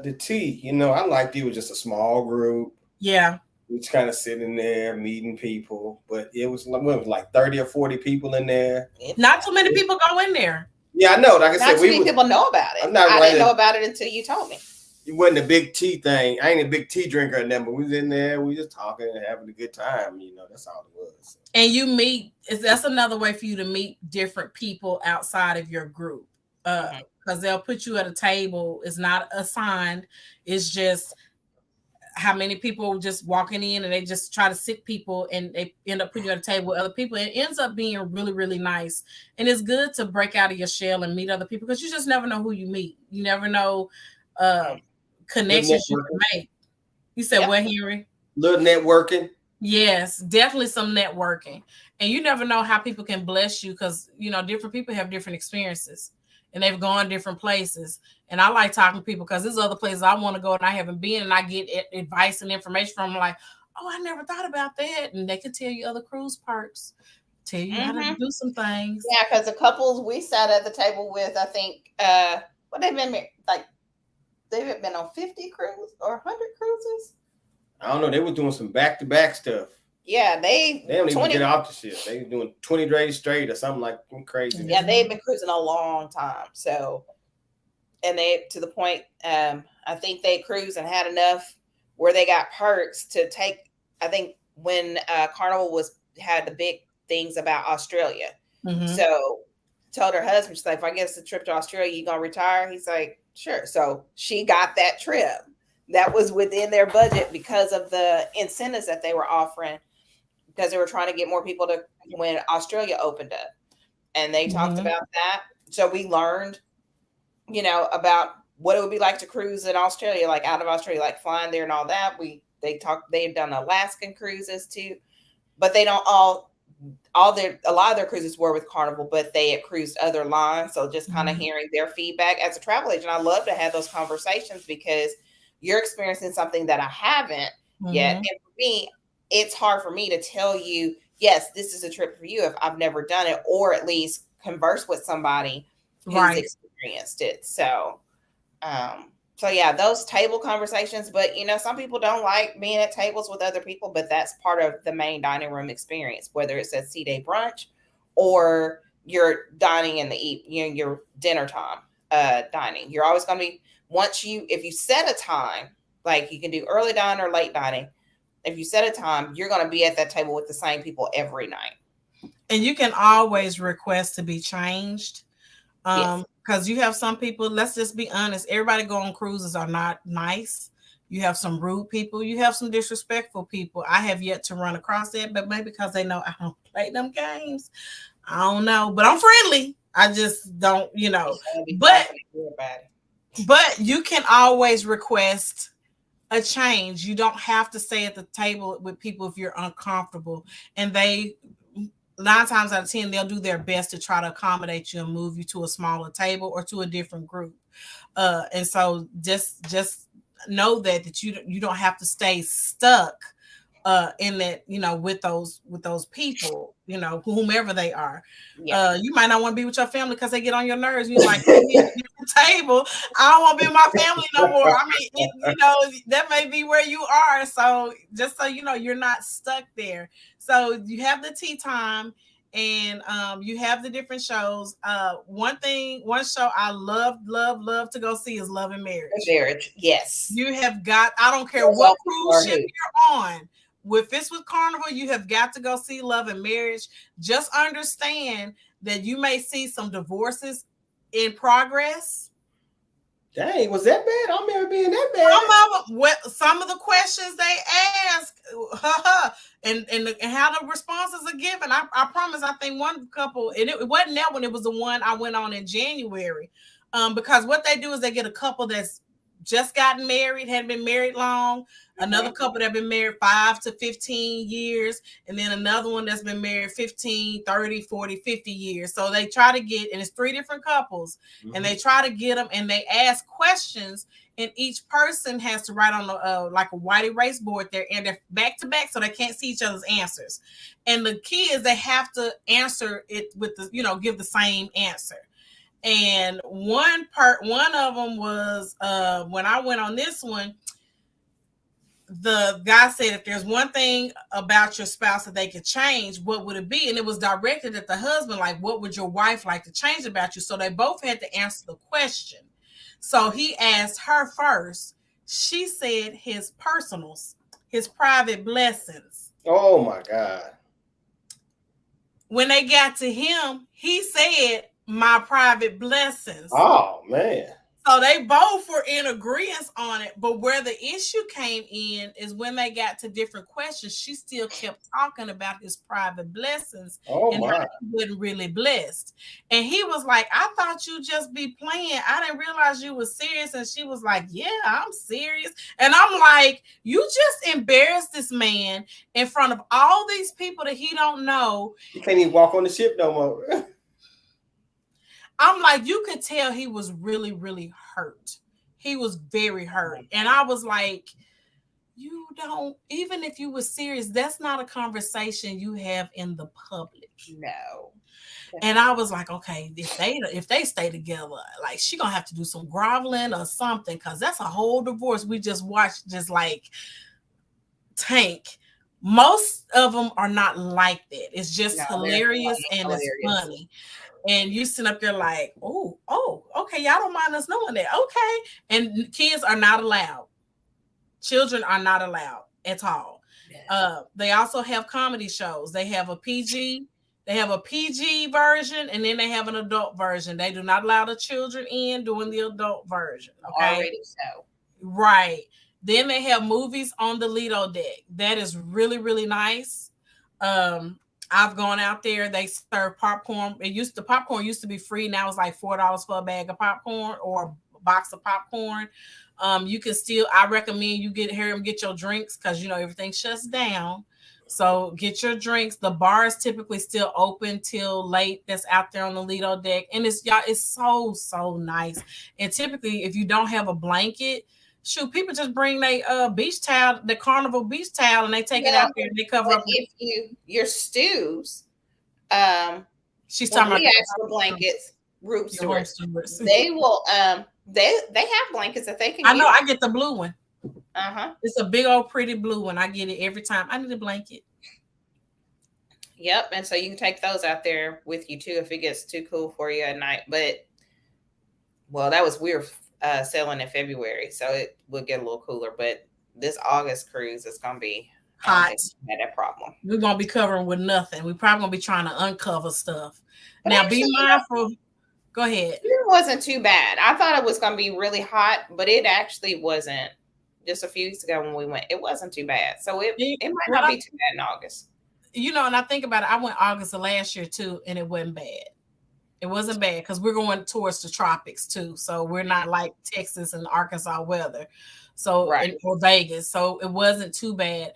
the tea. You know, I liked it was just a small group. Yeah. We was kind of sitting there meeting people, but it was like 30 or 40 people in there. Not too many people go in there. Yeah, I know. Like I said, not too many people know about it. I didn't know about it until you told me. It wasn't a big tea thing. I ain't a big tea drinker or nothing, but we was in there, we just talking and having a good time. You know, that's all it was. And you meet, that's another way for you to meet different people outside of your group. Because they'll put you at a table. It's not assigned. It's just how many people just walking in, and they just try to sit people, and they end up putting you at a table with other people. It ends up being really, really nice. And it's good to break out of your shell and meet other people, because you just never know who you meet. You never know connections you can make. You said what, Henry? Little networking. Yes, definitely some networking. And you never know how people can bless you, because, you know, different people have different experiences, and they've gone different places. And I like talking to people because there's other places I want to go and I haven't been, and I get advice and information from them, like, oh, I never thought about that. And they can tell you other cruise perks, tell you how to do some things. Yeah, because the couples we sat at the table with, I think, they've been like, they've been on 50 cruises or 100 cruises. I don't know. They were doing some back-to-back stuff. Yeah, they don't even get off the ship. They were doing 20 days straight or something like crazy. Yeah, they've been cruising a long time. So, and they, to the point, I think they cruised and had enough where they got perks to take. I think when Carnival had the big things about Australia. So told her husband, she's like, if I get us a trip to Australia, you gonna retire? He's like, sure. So she got that trip. That was within their budget because of the incentives that they were offering, because they were trying to get more people to, when Australia opened up. And they talked about that. So we learned, you know, about what it would be like to cruise in Australia, like out of Australia, like flying there and all that. They've done Alaskan cruises too, but they don't a lot of their cruises were with Carnival, but they had cruised other lines. So just kind of hearing their feedback as a travel agent, I love to have those conversations, because you're experiencing something that I haven't yet. And for me, it's hard for me to tell you, yes, this is a trip for you if I've never done it, or at least converse with somebody who's experienced it. So, yeah, those table conversations, but you know, some people don't like being at tables with other people, but that's part of the main dining room experience, whether it's a sea day brunch or you're dining in your dinner time, dining. You're always going to be, if you set a time, like you can do early dining or late dining, if you set a time, you're going to be at that table with the same people every night. And you can always request to be changed. Because you have some people, let's just be honest, everybody go on cruises are not nice. You have some rude people. You have some disrespectful people. I have yet to run across that, but maybe because they know I don't play them games. I don't know, but I'm friendly. I just don't, you know. But you can always request a change. You don't have to stay at the table with people if you're uncomfortable. And they 9 times out of 10, they'll do their best to try to accommodate you and move you to a smaller table or to a different group. And so just know that you don't have to stay stuck in that, with those people, whomever they are. Yeah. You might not want to be with your family because they get on your nerves. You're like, "Hey, at the table, I don't want to be with my family no more." I mean, that may be where you are. So just so you know, you're not stuck there. So you have the tea time, and you have the different shows. One show I love to go see is Love and Marriage. Marriage, yes. You have got, I don't care what cruise ship you're on. If it's with Carnival, you have got to go see Love and Marriage. Just understand that you may see some divorces in progress. Dang, was that bad? I remember being that bad. Some of the questions they ask, and how the responses are given. I promise. I think one couple, and it wasn't that one. It was the one I went on in January, because what they do is they get a couple that's just gotten married, hadn't been married long, another couple that been married 5 to 15 years, and then another one that's been married 15, 30, 40, 50 years. So they try to get, and it's 3 different couples, and they try to get them, and they ask questions, and each person has to write on like a white erase board there, and they're back to back, so they can't see each other's answers. And the key is they have to answer it with the, give the same answer. And one of them was when I went on this one, the guy said, if there's one thing about your spouse that they could change, what would it be? And it was directed at the husband, like, what would your wife like to change about you? So they both had to answer the question. So he asked her first. She said his personals, his private blessings. Oh my God. When they got to him, he said, my private blessings. Oh man. So they both were in agreement on it, but where the issue came in is when they got to different questions, she still kept talking about his private blessings and how he wasn't really blessed. And he was like, I thought you just be playing. I didn't realize you were serious. And she was like, yeah, I'm serious. And I'm like, you just embarrassed this man in front of all these people that he don't know. He can't even walk on the ship no more. I'm like, you could tell he was really, really hurt. He was very hurt. And I was like, you don't, even if you were serious, that's not a conversation you have in the public. No. And I was like, okay, if they stay together, like, she gonna have to do some groveling or something, because that's a whole divorce we just watched, just like tank. Most of them are not like that. It's just hilarious and it's funny. And you sit up there like, oh, okay, y'all don't mind us knowing that. Okay. And kids are not allowed. Children are not allowed at all. They also have comedy shows. They have a PG version, and then they have an adult version. They do not allow the children in during the adult version. Okay. Already so. Right. Then they have movies on the Lido deck. That is really, really nice. I've gone out there. They serve popcorn. Popcorn used to be free. Now it's like $4 for a bag of popcorn or a box of popcorn. You can still, I recommend you get your drinks, because everything shuts down. So get your drinks. The bar is typically still open till late. That's out there on the Lido deck. And it's so nice. And typically, if you don't have a blanket, shoot, people just bring their beach towel, the Carnival beach towel, and they take it out there and they cover up. If your stews, she's talking about for blankets, room stewards. They will they have blankets that they can I know, I get the blue one. It's a big old pretty blue one. I get it every time. I need a blanket. Yep, and so you can take those out there with you too if it gets too cool for you at night. But that was weird. Selling in February, so it will get a little cooler. But this August cruise is gonna be hot. Had that problem. We're gonna be covering with nothing. We're probably gonna be trying to uncover stuff. But now, actually, be mindful. Go ahead. It wasn't too bad. I thought it was gonna be really hot, but it actually wasn't. Just a few weeks ago when we went, it wasn't too bad. So it might not be too bad in August. And I think about it. I went August of last year too, and it wasn't bad. It wasn't bad because we're going towards the tropics too. So we're not like Texas and Arkansas weather. So Right. or Vegas. So it wasn't too bad.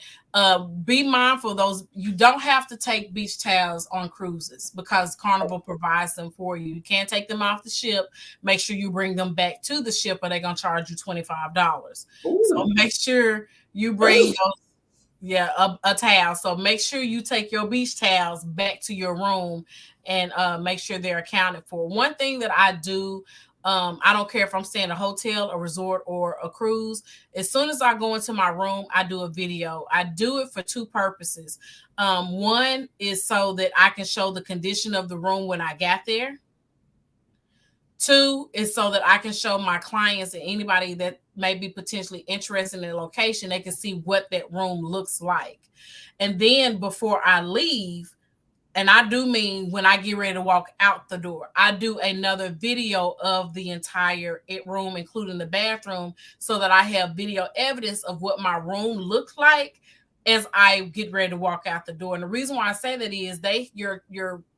Be mindful those you don't have to take beach towels on cruises because Carnival provides them for you. You can't take them off the ship. Make sure you bring them back to the ship or they're gonna charge you $25. So make sure you bring those a towel. So make sure you take your beach towels back to your room and make sure they're accounted for. One thing that I do, I don't care if I'm staying in a hotel, a resort, or a cruise. As soon as I go into my room, I do a video. I do it for two purposes. One is so that I can show the condition of the room when I got there. Two is so that I can show my clients and anybody that may be potentially interested in the location, they can see what that room looks like. And then before I leave, and I do mean when I get ready to walk out the door, I do another video of the entire room, including the bathroom, so that I have video evidence of what my room looks like as I get ready to walk out the door. And the reason why I say that is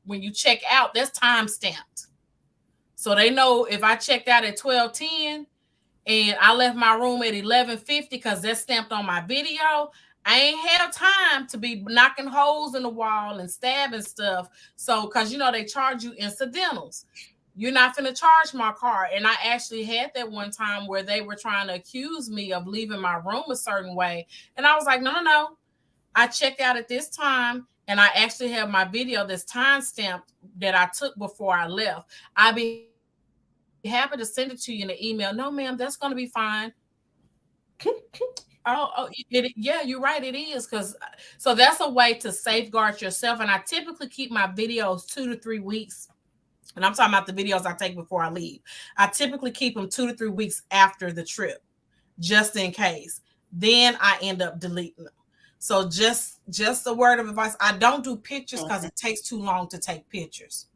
when you check out, that's time stamped. So they know if I checked out at 12:10 and I left my room at 11:50 because that's stamped on my video, I ain't have time to be knocking holes in the wall and stabbing stuff. So, because they charge you incidentals. You're not going to charge my car. And I actually had that one time where they were trying to accuse me of leaving my room a certain way. And I was like, no. I checked out at this time. And I actually have my video that's time stamped that I took before I left. I'd be happy to send it to you in an email. No, ma'am, that's going to be fine. Yeah, you're right. It is so that's a way to safeguard yourself. And I typically keep my videos 2 to 3 weeks. And I'm talking about the videos I take before I leave. I typically keep them 2 to 3 weeks after the trip, just in case. Then I end up deleting them. So just a word of advice. I don't do pictures because it takes too long to take pictures.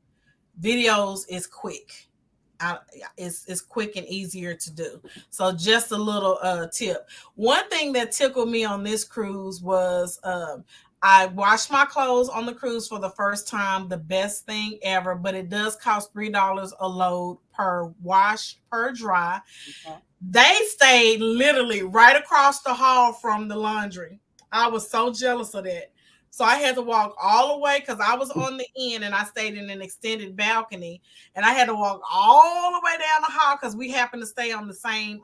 Videos is quick. It's quick and easier to do. So just a little tip. One thing that tickled me on this cruise was I washed my clothes on the cruise for the first time. The best thing ever, but it does cost $3 a load per wash, per dry. Okay. They stayed literally right across the hall from the laundry. I was so jealous of that. So I had to walk all the way because I was on the end and I stayed in an extended balcony. And I had to walk all the way down the hall because we happened to stay on the same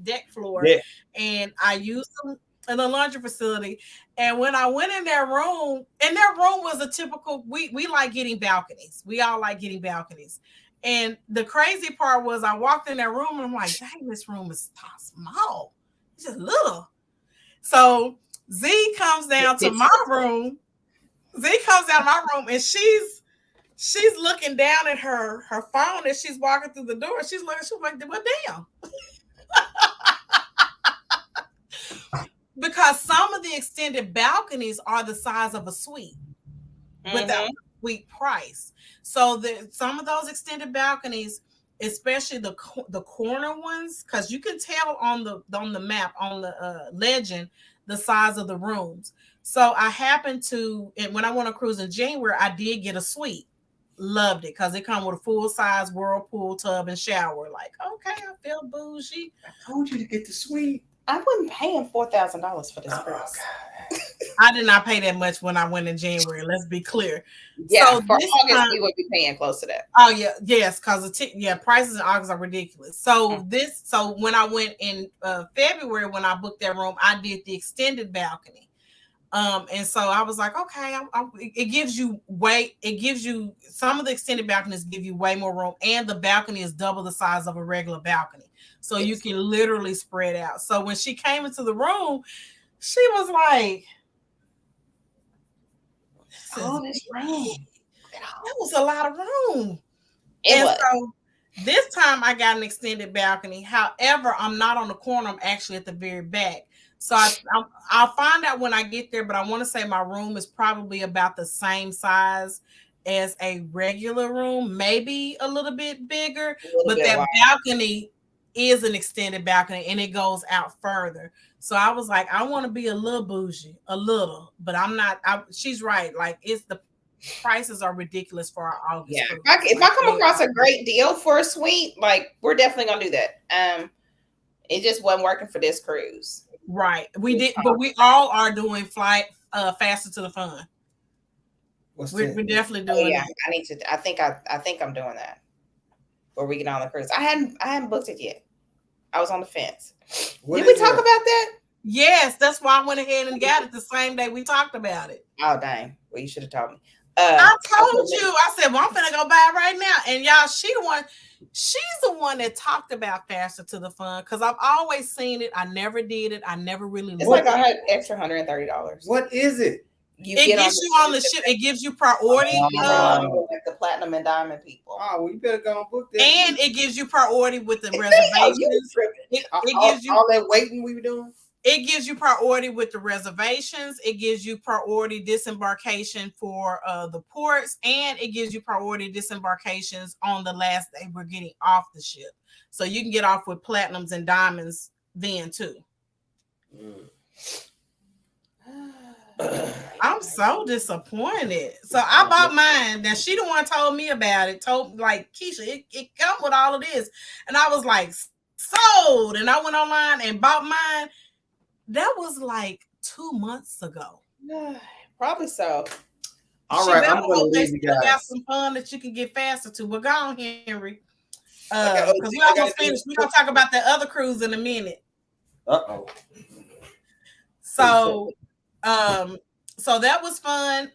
deck floor. Yeah. And I used them in the laundry facility. And when I went in their room, was a typical, we like getting balconies. We all like getting balconies. And the crazy part was I walked in their room and I'm like, dang, this room is small. It's just little. So Z comes down to my room. And she's looking down at her phone as she's walking through the door. She's like, well, damn. Because some of the extended balconies are the size of a suite without suite price. So some of those extended balconies, especially the corner ones, because you can tell on the map, on the legend, the size of the rooms. So I happened to, when I went on a cruise in January, I did get a suite. Loved it because it comes with a full-size whirlpool tub and shower. Like, okay, I feel bougie. I told you to get the suite. I wasn't paying $4,000 for this cruise. I did not pay that much when I went in January. Let's be clear. Yeah, so for August we would be paying close to that. Oh yeah, yes, because prices in August are ridiculous. So so when I went in February when I booked that room, I did the extended balcony. And so I was like, okay, it gives you some of the extended balconies give you way more room, and the balcony is double the size of a regular balcony. So you can literally spread out. So when she came into the room, she was like, all this room. That was a lot of room. So this time I got an extended balcony. However, I'm not on the corner. I'm actually at the very back. So I'll find out when I get there, but I want to say my room is probably about the same size as a regular room, maybe a little bit bigger, but that balcony is an extended balcony and it goes out further. So I was like, I want to be a little bougie, a little, but I'm not. She's right. Like, it's the prices are ridiculous for our August Yeah, cruise. if I come across a great deal for a suite, like we're definitely gonna do that. It just wasn't working for this cruise. Right. We did, but we all are doing flight faster to the fun. We're definitely doing yeah, that. I need to. I think I'm doing that. Where we get on the cruise. I hadn't booked it yet. I was on the fence. Did we talk about that? Yes, that's why I went ahead and got it the same day we talked about it. Oh dang! Well, you should have told me. I told you. I said, "Well, I'm gonna go buy it right now." And y'all, she's the one that talked about faster to the fun because I've always seen it. I never did it. I never really. It's like I had extra $130. What is it? It gets you on the ship. It gives you priority. Like the platinum and diamond people. Oh, well, you better go and book that. And it gives you priority with the reservations. It gives you all that waiting we were doing. It gives you priority with the reservations. It gives you priority disembarkation for the ports, and it gives you priority disembarkations on the last day we're getting off the ship. So you can get off with platinums and diamonds then too. I'm so disappointed. So I bought mine. Now she the one told me about it. Told like Keisha, it come with all of this, and I was like sold. And I went online and bought mine. That was like 2 months ago. Probably so. All right, I'm going to leave you guys. Got some fun that you can get faster to. Well, go on, Henry. Because we're almost finished. We're going to talk about the other cruise in a minute. Uh-oh. So that was fun.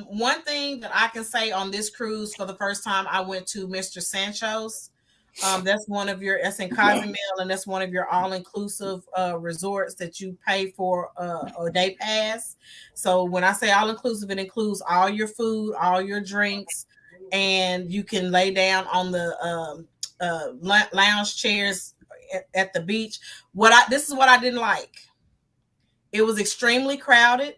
One thing that I can say on this cruise for the first time, I went to Mr. Sancho's. That's one of your, that's in Cozumel, and that's one of your all-inclusive resorts that you pay for a day pass. So when I say all-inclusive, it includes all your food, all your drinks, and you can lay down on the lounge chairs at the beach. This is what I didn't like. It was extremely crowded.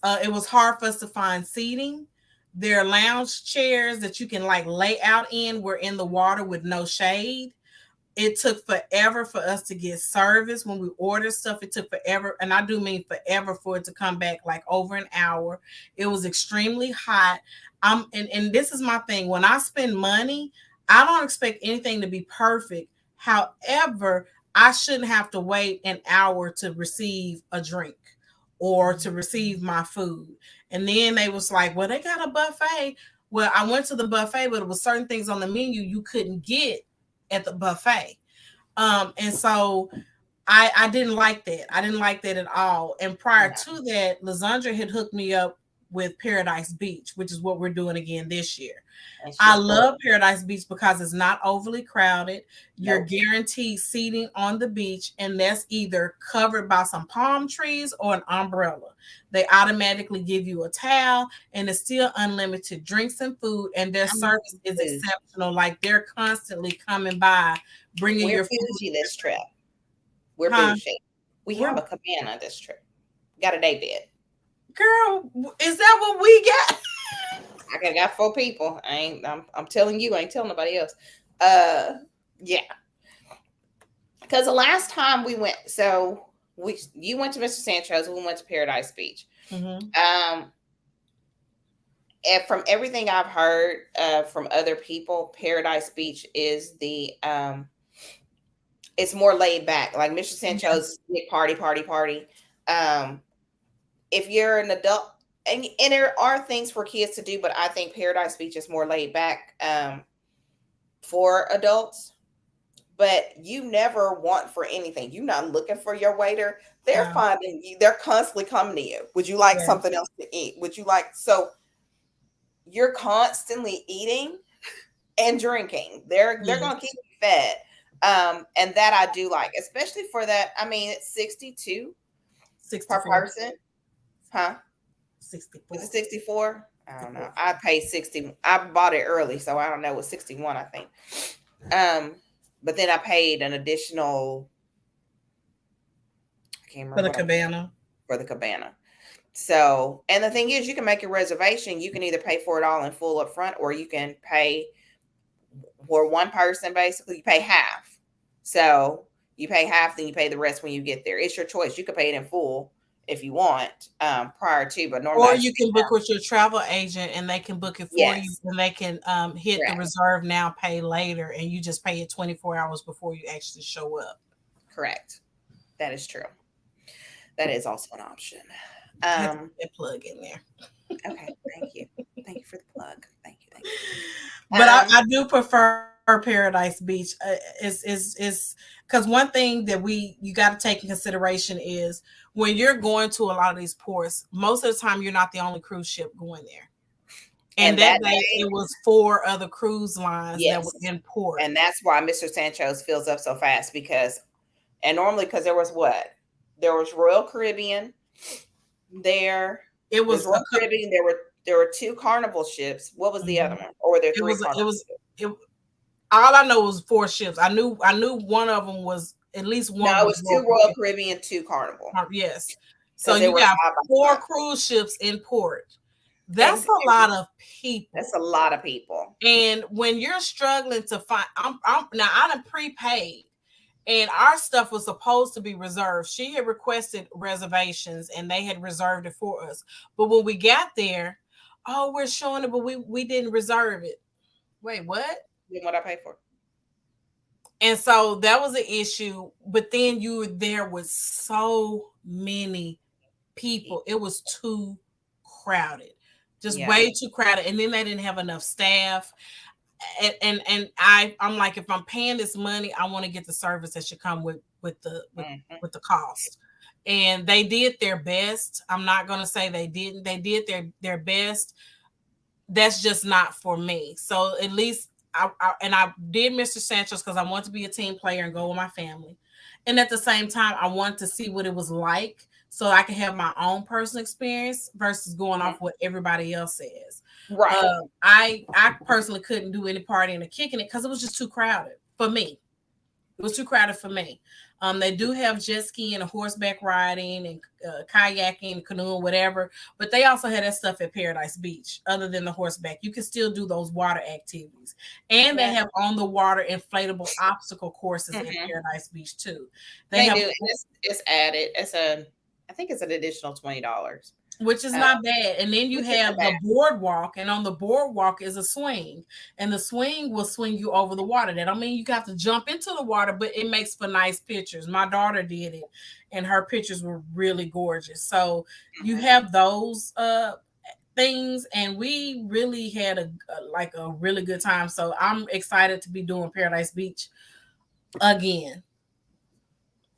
It was hard for us to find seating. There are lounge chairs that you can like lay out in. We're in the water with no shade. It took forever for us to get service. When we ordered stuff, it took forever. And I do mean forever for it to come back, like over an hour. It was extremely hot. And this is my thing. When I spend money, I don't expect anything to be perfect. However, I shouldn't have to wait an hour to receive a drink or to receive my food. And then they was like, well, they got a buffet. Well, I went to the buffet, but it was certain things on the menu you couldn't get at the buffet. And so I didn't like that. I didn't like that at all. And prior to that, Lizandra had hooked me up with Paradise Beach, which is what we're doing again this year. I love Paradise Beach because it's not overly crowded. You're guaranteed seating on the beach, and that's either covered by some palm trees or an umbrella. They automatically give you a towel, and it's still unlimited drinks and food, and their service is exceptional. Like they're constantly coming by, bringing your food. Bougie this trip. We're bougie. We have a cabana this trip. Got a day bed. Girl, is that what we got? I got 4 people. I'm telling you, I ain't telling nobody else. Yeah. Because the last time we went, so you went to Mr. Sancho's, we went to Paradise Beach. Mm-hmm. And from everything I've heard from other people, Paradise Beach is it's more laid back. Like Mr. Sancho's big party. If you're an adult, and there are things for kids to do, but I think Paradise Beach is more laid back for adults. But you never want for anything. You're not looking for your waiter. They're finding you. They're constantly coming to you. Would you like something else to eat? Would you like, so you're constantly eating and drinking. They're going to keep you fed. And that I do like, especially for that. I mean, it's 62 per person. Huh? 64. Was it 64? I don't know. I paid 60. I bought it early, so I don't know. It was 61, I think. But then I paid an additional, I can't remember. For the cabana. So, and the thing is, you can make a reservation. You can either pay for it all in full up front, or you can pay for one person, basically. You pay half. So you pay half, then you pay the rest when you get there. It's your choice. You can pay it in full if you want, prior to, but normally Or I you just can book with your travel agent and they can book it for you, yes, and they can hit the correct, reserve now, pay later, and you just pay it 24 hours before you actually show up. correct. That is true. That is also an option. I had to Um, put that plug in there. okay, thank you. Thank you for the plug. Thank you, thank you. But I do prefer Paradise Beach. Is because one thing that you got to take in consideration is when you're going to a lot of these ports, most of the time you're not the only cruise ship going there. And And that that day day, it was 4 other cruise lines that were yes. in port. And that's why Mr. Sancho's fills up so fast because, and normally because there was what? There was Royal Caribbean there. It There's was Royal Caribbean. There were two Carnival ships. What was the other mhm. one? Or were there it three was it Carnival was ships? it all I know was 4 ships. I knew one of them was at least No, one it was was two Royal Royal Caribbean. Caribbean, two Carnival. Yes. So Because they you were got side by 4 side. cruise ships in port. That's And a lot of that's people. a lot of people. And when you're struggling to find, I'm now I done prepaid, and our stuff was supposed to be reserved. She had requested reservations, and they had reserved it for us. But when we got there, oh, we're showing it, but we didn't reserve it. Wait, what? Than what I paid for. And so that was an issue. But then you were there with so many people. It was too crowded, just Yeah. way too crowded. And then they didn't have enough staff. And I'm like, if I'm paying this money, I want to get the service that should come with the Mhm. with the cost. And they did their best. I'm not gonna say they didn't. They did their best. That's just not for me. So at least I did Mr. Sanchez because I want to be a team player and go with my family. And at the same time, I wanted to see what it was like so I can have my own personal experience versus going Mhm. off what everybody else says. Right. I personally couldn't do any partying or kicking it because it was just too crowded for me. It was too crowded for me. They do have jet skiing and horseback riding and kayaking, canoeing, whatever. But they also had that stuff at Paradise Beach. Other than the horseback, you can still do those water activities, and they Yeah. have on the water inflatable obstacle courses at Mhm. Paradise Beach too. They They have, do. And it's added. I think it's an additional $20. which is Uh, not bad. And then you which isn't have bad. the boardwalk, and on the boardwalk is a swing, and the swing will swing you over the water. That don't mean you got to jump into the water, but it makes for nice pictures. My daughter did it, and her pictures were really gorgeous. So you Mhm. have those things, and we really had a really good time. So I'm excited to be doing Paradise Beach again.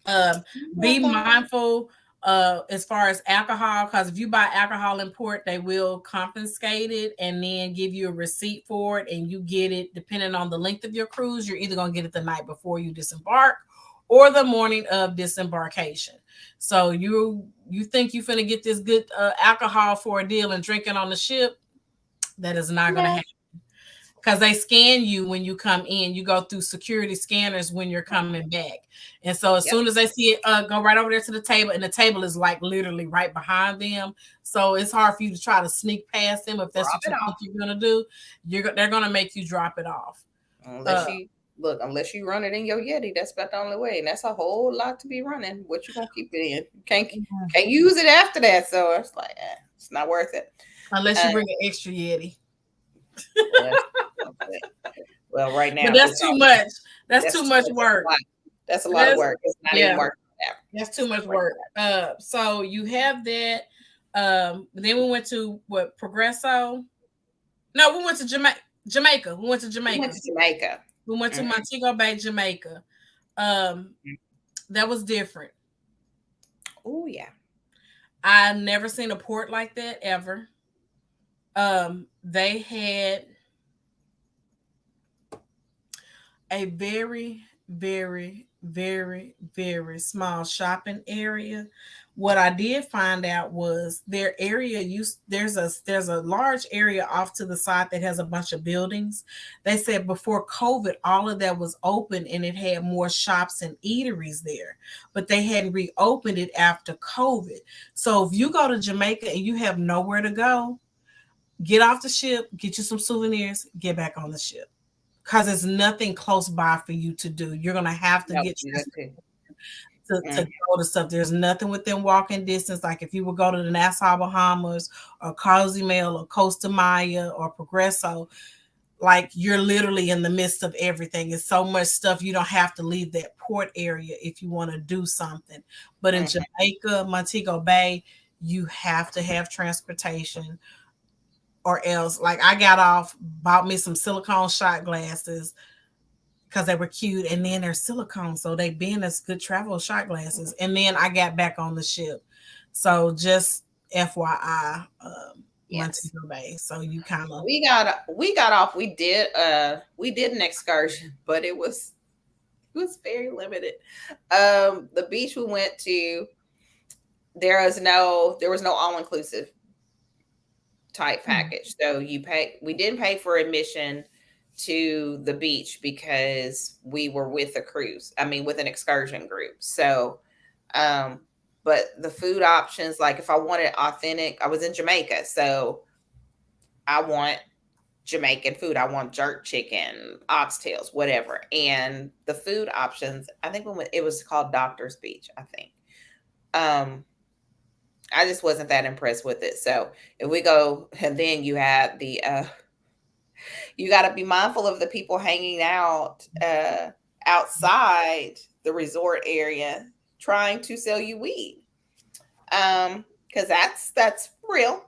Um, be mindful as far as alcohol, because if you buy alcohol in port, they will confiscate it and then give you a receipt for it, and you get it depending on the length of your cruise. You're either going to get it the night before you disembark or the morning of disembarkation. So you think you're finna get this good alcohol for a deal and drink it on the ship? That is not going to No. happen because they scan you when you come in. You go through security scanners when you're coming back. And so as Yep. soon as they see it, go right over there to the table, and the table is like literally right behind them. So it's hard for you to try to sneak past them if that's Drop what it you think off. you're gonna do. They're gonna make you drop it off. Unless Uh, you look, unless you run it in your Yeti, that's about the only way. And that's a whole lot to be running. What you gonna keep it in? You can't use it after that. So it's like, it's not worth it. unless you Uh, bring an extra Yeti, well, well, right but now that's it's too all much. That's that's too too much much. work. That's a lot of That's work. It's not even yeah. worth it. That's too It's much not worth work. So you have that. Then we went to what Progresso. No, we went to Jamaica. We went to it. We went Jamaica. to Jamaica. We went to Mhm. Montego Bay, Jamaica. Um, that was different. Oh yeah. I never seen a port like that ever. They had a very, very, very, very small shopping area. What I did find out was their area used there's a large area off to the side that has a bunch of buildings. They said before COVID, all of that was open and it had more shops and eateries there, but they hadn't reopened it after COVID. So if you go to Jamaica and you have nowhere to go, get off the ship, get you some souvenirs, get back on the ship because there's nothing close by for you to do. You're gonna have to No, get you got to. to go to stuff. There's nothing within walking distance. Like if you would go to the Nassau Bahamas or Cozumel or Costa Maya or Progreso, like you're literally in the midst of everything. It's so much stuff you don't have to leave that port area if you want to do something. But in Jamaica, Montego Bay, you have to have transportation or else. Like I got off, bought me some silicone shot glasses because they were cute, and then they're silicone, so they been as good travel shot glasses. And then I got back on the ship. So just FYI, Yes. Montego Bay. So you kind of we got off. We did an excursion, but it was very limited. The beach we went to, there was no all inclusive type package. So we didn't pay for admission to the beach because we were with a cruise. I mean, with an excursion group. So, but the food options, like if I wanted authentic, I was in Jamaica, so I want Jamaican food. I want jerk chicken, oxtails, whatever. And the food options, I think it was called Doctor's Beach, I think. I just wasn't that impressed with it. So if we go, and then you had the you got to be mindful of the people hanging out outside the resort area trying to sell you weed, because that's real.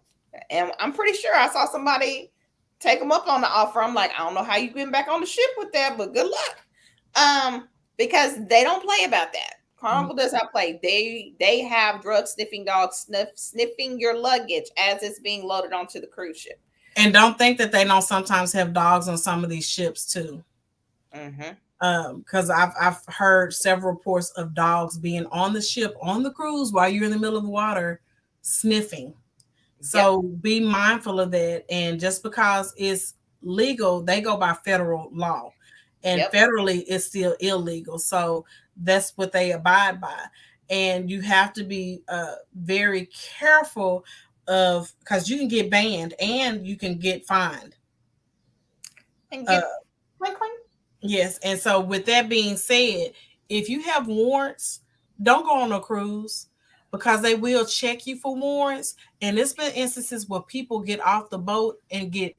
And I'm pretty sure I saw somebody take them up on the offer. I'm like, I don't know how you been back on the ship with that, but good luck. Because they don't play about that. Carnival does not play. They have drug sniffing dogs sniffing your luggage as it's being loaded onto the cruise ship. And don't think that they don't sometimes have dogs on some of these ships too. Because I've heard several reports of dogs being on the ship on the cruise while you're in the middle of the water sniffing. So be mindful of that. And just because it's legal, they go by federal law, and federally it's still illegal. So that's what they abide by. And you have to be very careful of, because you can get banned and you can get fined. And get Yes. And so with that being said, if you have warrants, don't go on a cruise, because they will check you for warrants. And there's been instances where people get off the boat and get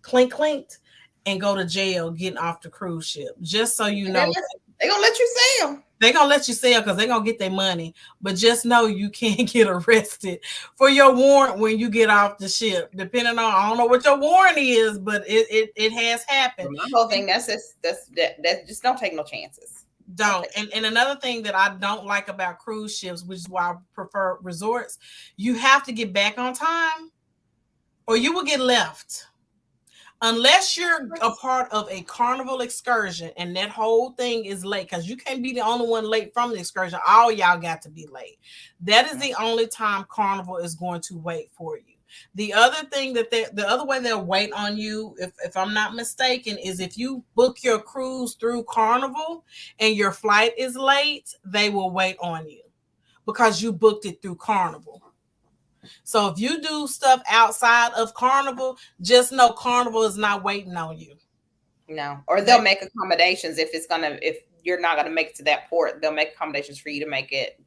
clinked and go to jail getting off the cruise ship. Just so you know, they're gonna let you sail. They're gonna let you sail because they're gonna get their money. But just know you can't get arrested for your warrant when you get off the ship. Depending on, I don't know what your warrant is, but it has happened. My whole thing, that's just don't take no chances. Don't. And another thing that I don't like about cruise ships, which is why I prefer resorts, you have to get back on time or you will get left. Unless you're a part of a Carnival excursion and that whole thing is late, because you can't be the only one late from the excursion. All y'all got to be late. That is the only time Carnival is going to wait for you. The other thing that the other way they'll wait on you, if I'm not mistaken, is if you book your cruise through Carnival and your flight is late, they will wait on you because you booked it through Carnival. So if you do stuff outside of Carnival, just know Carnival is not waiting on you. No, or they'll make accommodations if you're not going to make it to that port. They'll make accommodations for you to make it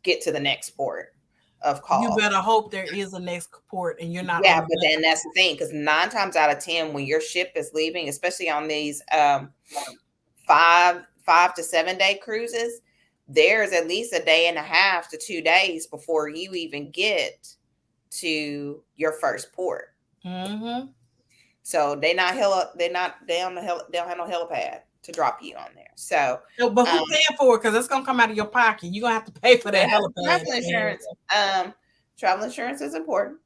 get to the next port of call. You better hope there is a next port and you're not. Yeah, but then that's the thing, because 9 times out of 10, when your ship is leaving, especially on these 5 to 7 day cruises, there's at least a day and a half to 2 days before you even get to your first port. So they don't have no helipad to drop you on there. So, but who's paying for it? Because it's gonna come out of your pocket. You're gonna have to pay for that helipad. Travel insurance. Travel insurance is important.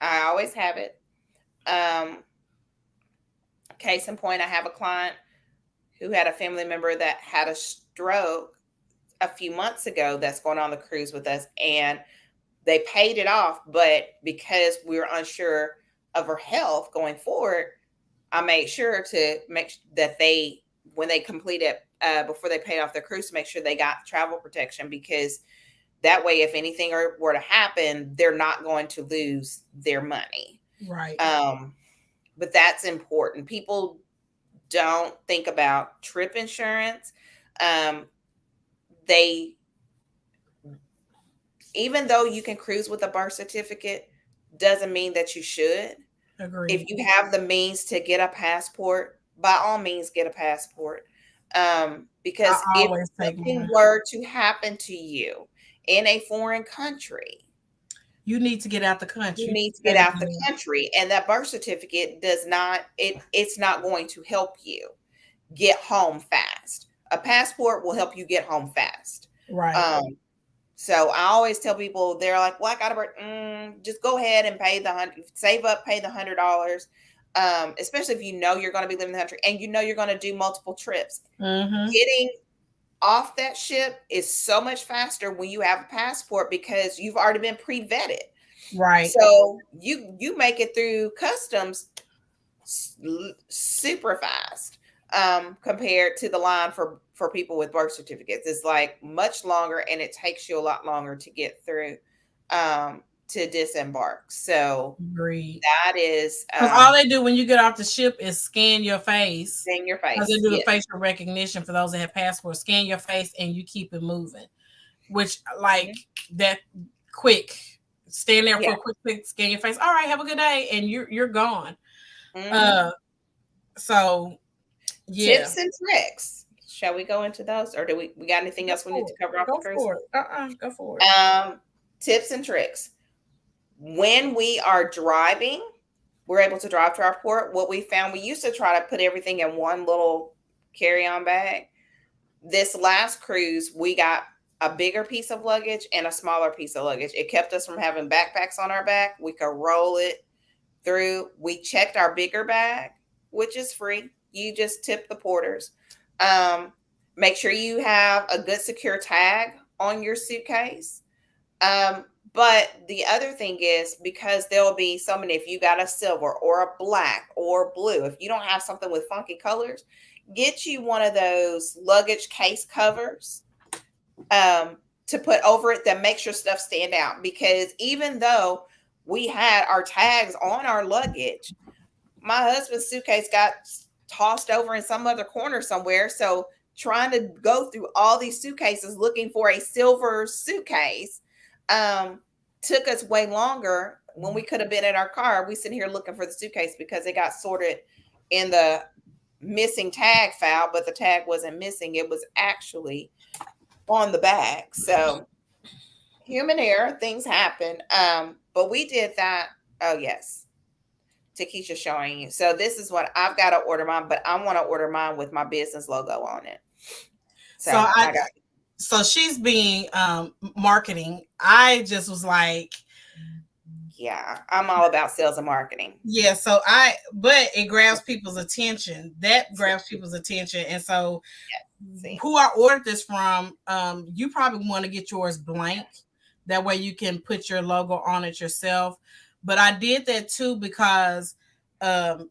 I always have it. Case in point, I have a client who had a family member that had a stroke a few months ago that's going on the cruise with us, and they paid it off, but because we were unsure of her health going forward, I made sure to make that when they completed before they paid off their cruise, to make sure they got travel protection, because that way, if anything were to happen, they're not going to lose their money. Right. But that's important. People don't think about trip insurance. they, even though you can cruise with a birth certificate, doesn't mean that you should. Agreed. If you have the means to get a passport, by all means get a passport. Because I if always take something one. were to happen to you in a foreign country, You need to get out the you country. need to get out the country, and that birth certificate does not, it's not going to help you get home fast. A passport will help you get home fast. Right. So I always tell people, they're like, well, I gotta just go ahead and pay save up, pay the $100. Especially if you know you're going to be living in the country and you know you're going to do multiple trips. Getting off that ship is so much faster when you have a passport because you've already been pre-vetted. Right. So you make it through customs super fast compared to the line for people with birth certificates. It's like much longer, and it takes you a lot longer to get through to disembark. So agreed. That is because all they do when you get off the ship is scan your face. Scan your face. They do the facial recognition for those that have passports. Scan your face and you keep it moving. Which like that quick. Stand there for a quick scan your face. All right, have a good day, and you're gone. So yeah. Tips and tricks. Shall we go into those, or do we got anything else we need to cover off the cruise? Go for it. Tips and tricks. When we are driving, we're able to drive to our port. What we found, we used to try to put everything in one little carry-on bag. This last cruise, we got a bigger piece of luggage and a smaller piece of luggage. It kept us from having backpacks on our back. We could roll it through. We checked our bigger bag, which is free. You just tip the porters. Make sure you have a good secure tag on your suitcase. But the other thing is, because there'll be so many, if you got a silver or a black or blue, if you don't have something with funky colors, get you one of those luggage case covers to put over it that makes your stuff stand out. Because even though we had our tags on our luggage, my husband's suitcase got tossed over in some other corner somewhere. So trying to go through all these suitcases looking for a silver suitcase took us way longer when we could have been in our car. We sitting here looking for the suitcase because it got sorted in the missing tag file, but the tag wasn't missing. It was actually on the bag. So human error, things happen. But we did that. Oh yes. Takesha showing you. So this is what I've got to order mine, but I want to order mine with my business logo on it. So so she's being marketing. I just was like, yeah, I'm all about sales and marketing. Yeah, so but it grabs people's attention. That grabs people's attention. And so who I ordered this from, you probably want to get yours blank. That way you can put your logo on it yourself. But I did that too because the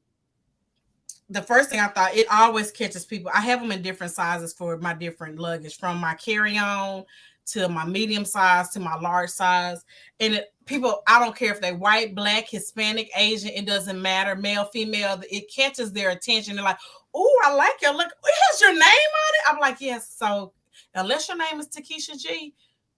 first thing I thought, it always catches people. I have them in different sizes for my different luggage, from my carry-on to my medium size to my large size. And people, I don't care if they're white, black, Hispanic, Asian, it doesn't matter, male, female, it catches their attention. They're like, oh, I like your look. It has your name on it. I'm like, yes. So unless your name is Takesha G,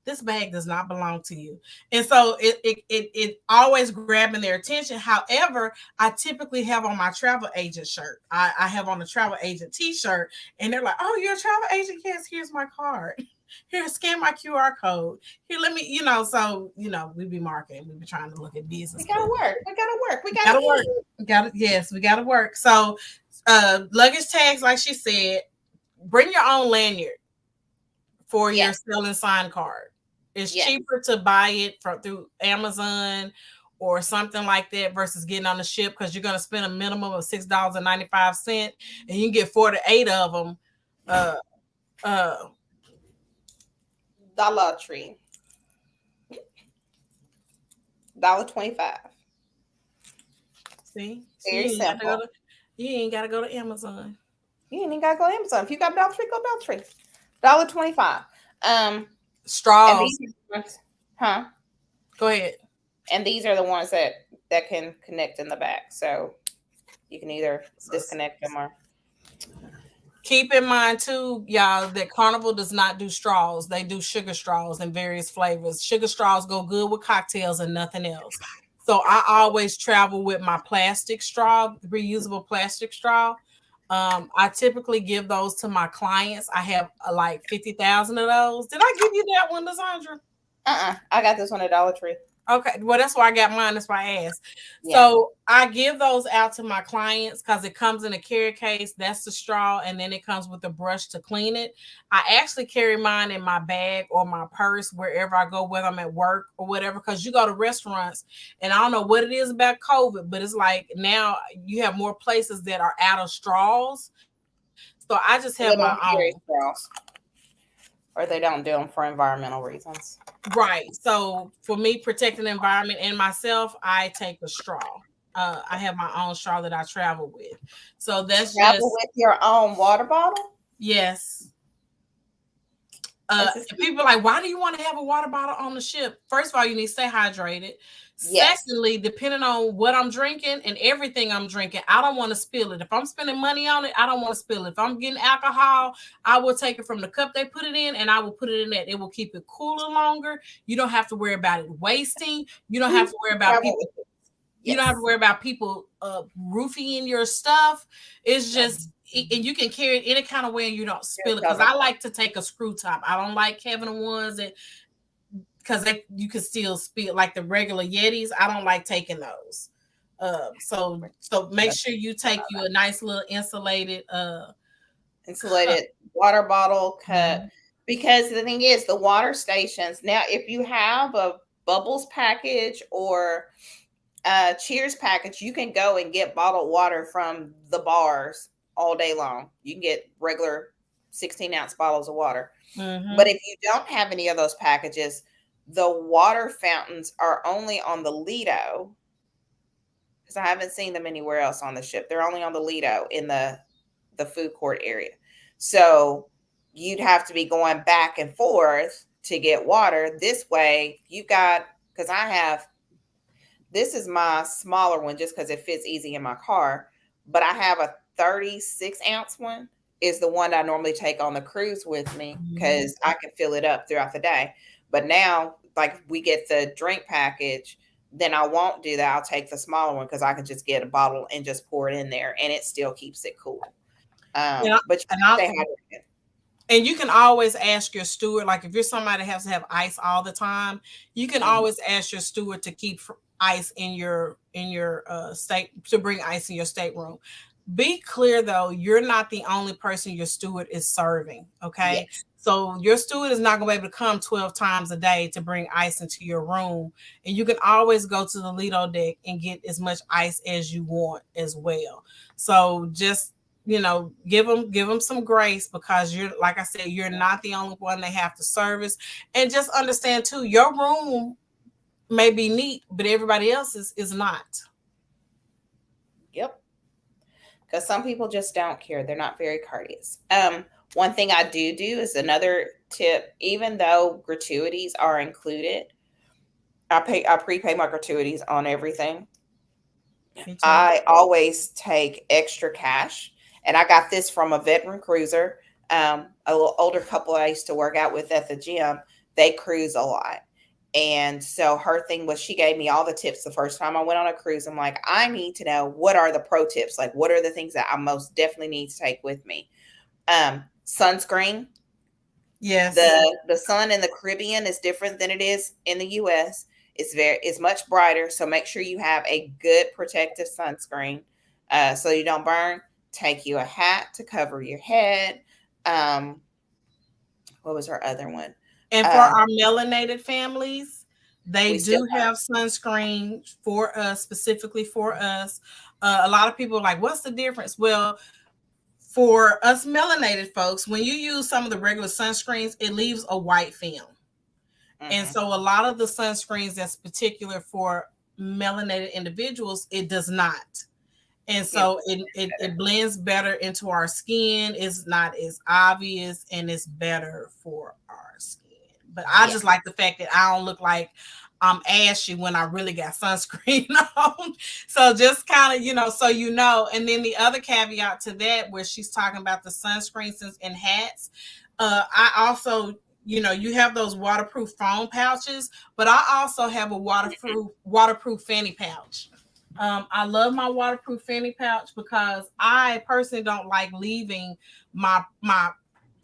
this bag does not belong to you. And so it always grabbing their attention. However, I typically have on my travel agent shirt. I have on a travel agent t-shirt, and they're like, oh, you're a travel agent? Yes, here's my card. Here, scan my QR code. Here, let me, so, we be marketing. We be trying to look at business. We gotta work. We gotta work. Yes, we gotta work. So luggage tags, like she said, bring your own lanyard for your selling sign card. It's cheaper to buy it through Amazon or something like that versus getting on the ship, because you're going to spend a minimum of $6.95, and you can get 4 to 8 of them. Dollar Tree. $1.25. See? Very simple. You ain't got to go to Amazon. You ain't got to go to Amazon. If you got Dollar Tree, go Dollar Tree. $1.25. Straws. Huh? Go ahead. And these are the ones that can connect in the back. So you can either disconnect them or. Keep in mind too, y'all, that Carnival does not do straws. They do sugar straws in various flavors. Sugar straws go good with cocktails and nothing else. So I always travel with my plastic straw, reusable plastic straw. I typically give those to my clients. I have like 50,000 of those. Did I give you that one, Lysandra? I got this one at Dollar Tree. Okay, well, that's why I got mine. That's why I asked. Yeah. So I give those out to my clients because it comes in a carry case. That's the straw, and then it comes with a brush to clean it. I actually carry mine in my bag or my purse wherever I go, whether I'm at work or whatever. Because you go to restaurants, and I don't know what it is about COVID, but it's like now you have more places that are out of straws. So I just have my They don't own. carry straws, or they don't do them for environmental reasons. Right. So for me, protecting the environment and myself, I take a straw. I have my own straw that I travel with. So that's Travel just with your own water bottle. yes. This is People are like, why do you want to have a water bottle on the ship? First of all, you need to stay hydrated. yes. Secondly, depending on what I'm drinking and everything I'm drinking, I don't want to spill it. If I'm spending money on it, I don't want to spill it. If I'm getting alcohol, I will take it from the cup they put it in and I will put it in that. It will keep it cooler longer. You don't have to worry about it wasting. You don't have to worry about Travel people. with it. You don't have to Yes. worry about people roofing your stuff. It's just, and you can carry it any kind of way and you don't spill it. Because I like to take a screw top. I don't like having the ones that, because you can still spill like the regular Yetis. I don't like taking those. So make sure you take you a nice little Insulated water bottle cup. Mhm. Because the thing is, the water stations now, if you have a Bubbles package or Cheers package, you can go and get bottled water from the bars all day long. You can get regular 16-ounce bottles of water. But if you don't have any of those packages, the water fountains are only on the Lido, because I haven't seen them anywhere else on the ship. They're only on the Lido in the food court area. So you'd have to be going back and forth to get water. This way, you got, because I have, this is my smaller one just because it fits easy in my car, but I have a 36-ounce one, is the one I normally take on the cruise with me because I can fill it up throughout the day. But now, like, we get the drink package, then I won't do that. I'll take the smaller one because I can just get a bottle and just pour it in there, and it still keeps it cool. But you stay hydrated. And you can always ask your steward, like if you're somebody that has to have ice all the time, you can always ask your steward to keep ice in your state, to bring ice in your stateroom. Be clear though, you're not the only person your steward is serving. Okay. Yes. So your steward is not going to be able to come 12 times a day to bring ice into your room. And you can always go to the Lido deck and get as much ice as you want as well. So just, give them some grace, because you're, like I said, you're not the only one they have to service. And just understand too, your room may be neat, but everybody else's is not. Yep. Because some people just don't care. They're not very courteous. One thing I do is another tip, even though gratuities are included, I prepay my gratuities on everything. I always take extra cash. And I got this from a veteran cruiser, a little older couple I used to work out with at the gym. They cruise a lot. And so her thing was, she gave me all the tips the first time I went on a cruise. I'm like, I need to know, what are the pro tips? Like, what are the things that I most definitely need to take with me? Sunscreen. Yes. The sun in the Caribbean is different than it is in the US. It's much brighter. So make sure you have a good protective sunscreen so you don't burn. Take you a hat to cover your head. What was her other one? And for our melanated families, they do have sunscreen for us, specifically for us. A lot of people are like, what's the difference? Well, for us melanated folks, when you use some of the regular sunscreens, it leaves a white film. And so a lot of the sunscreens that's particular for melanated individuals, it does not. And so it blends better into our skin. It's not as obvious, and it's better for our skin. But I just like the fact that I don't look like I'm ashy when I really got sunscreen on. So just kind of, so and then the other caveat to that, where she's talking about the sunscreens and hats, I also, you have those waterproof phone pouches, but I also have a waterproof fanny pouch. I love my waterproof fanny pouch because I personally don't like leaving my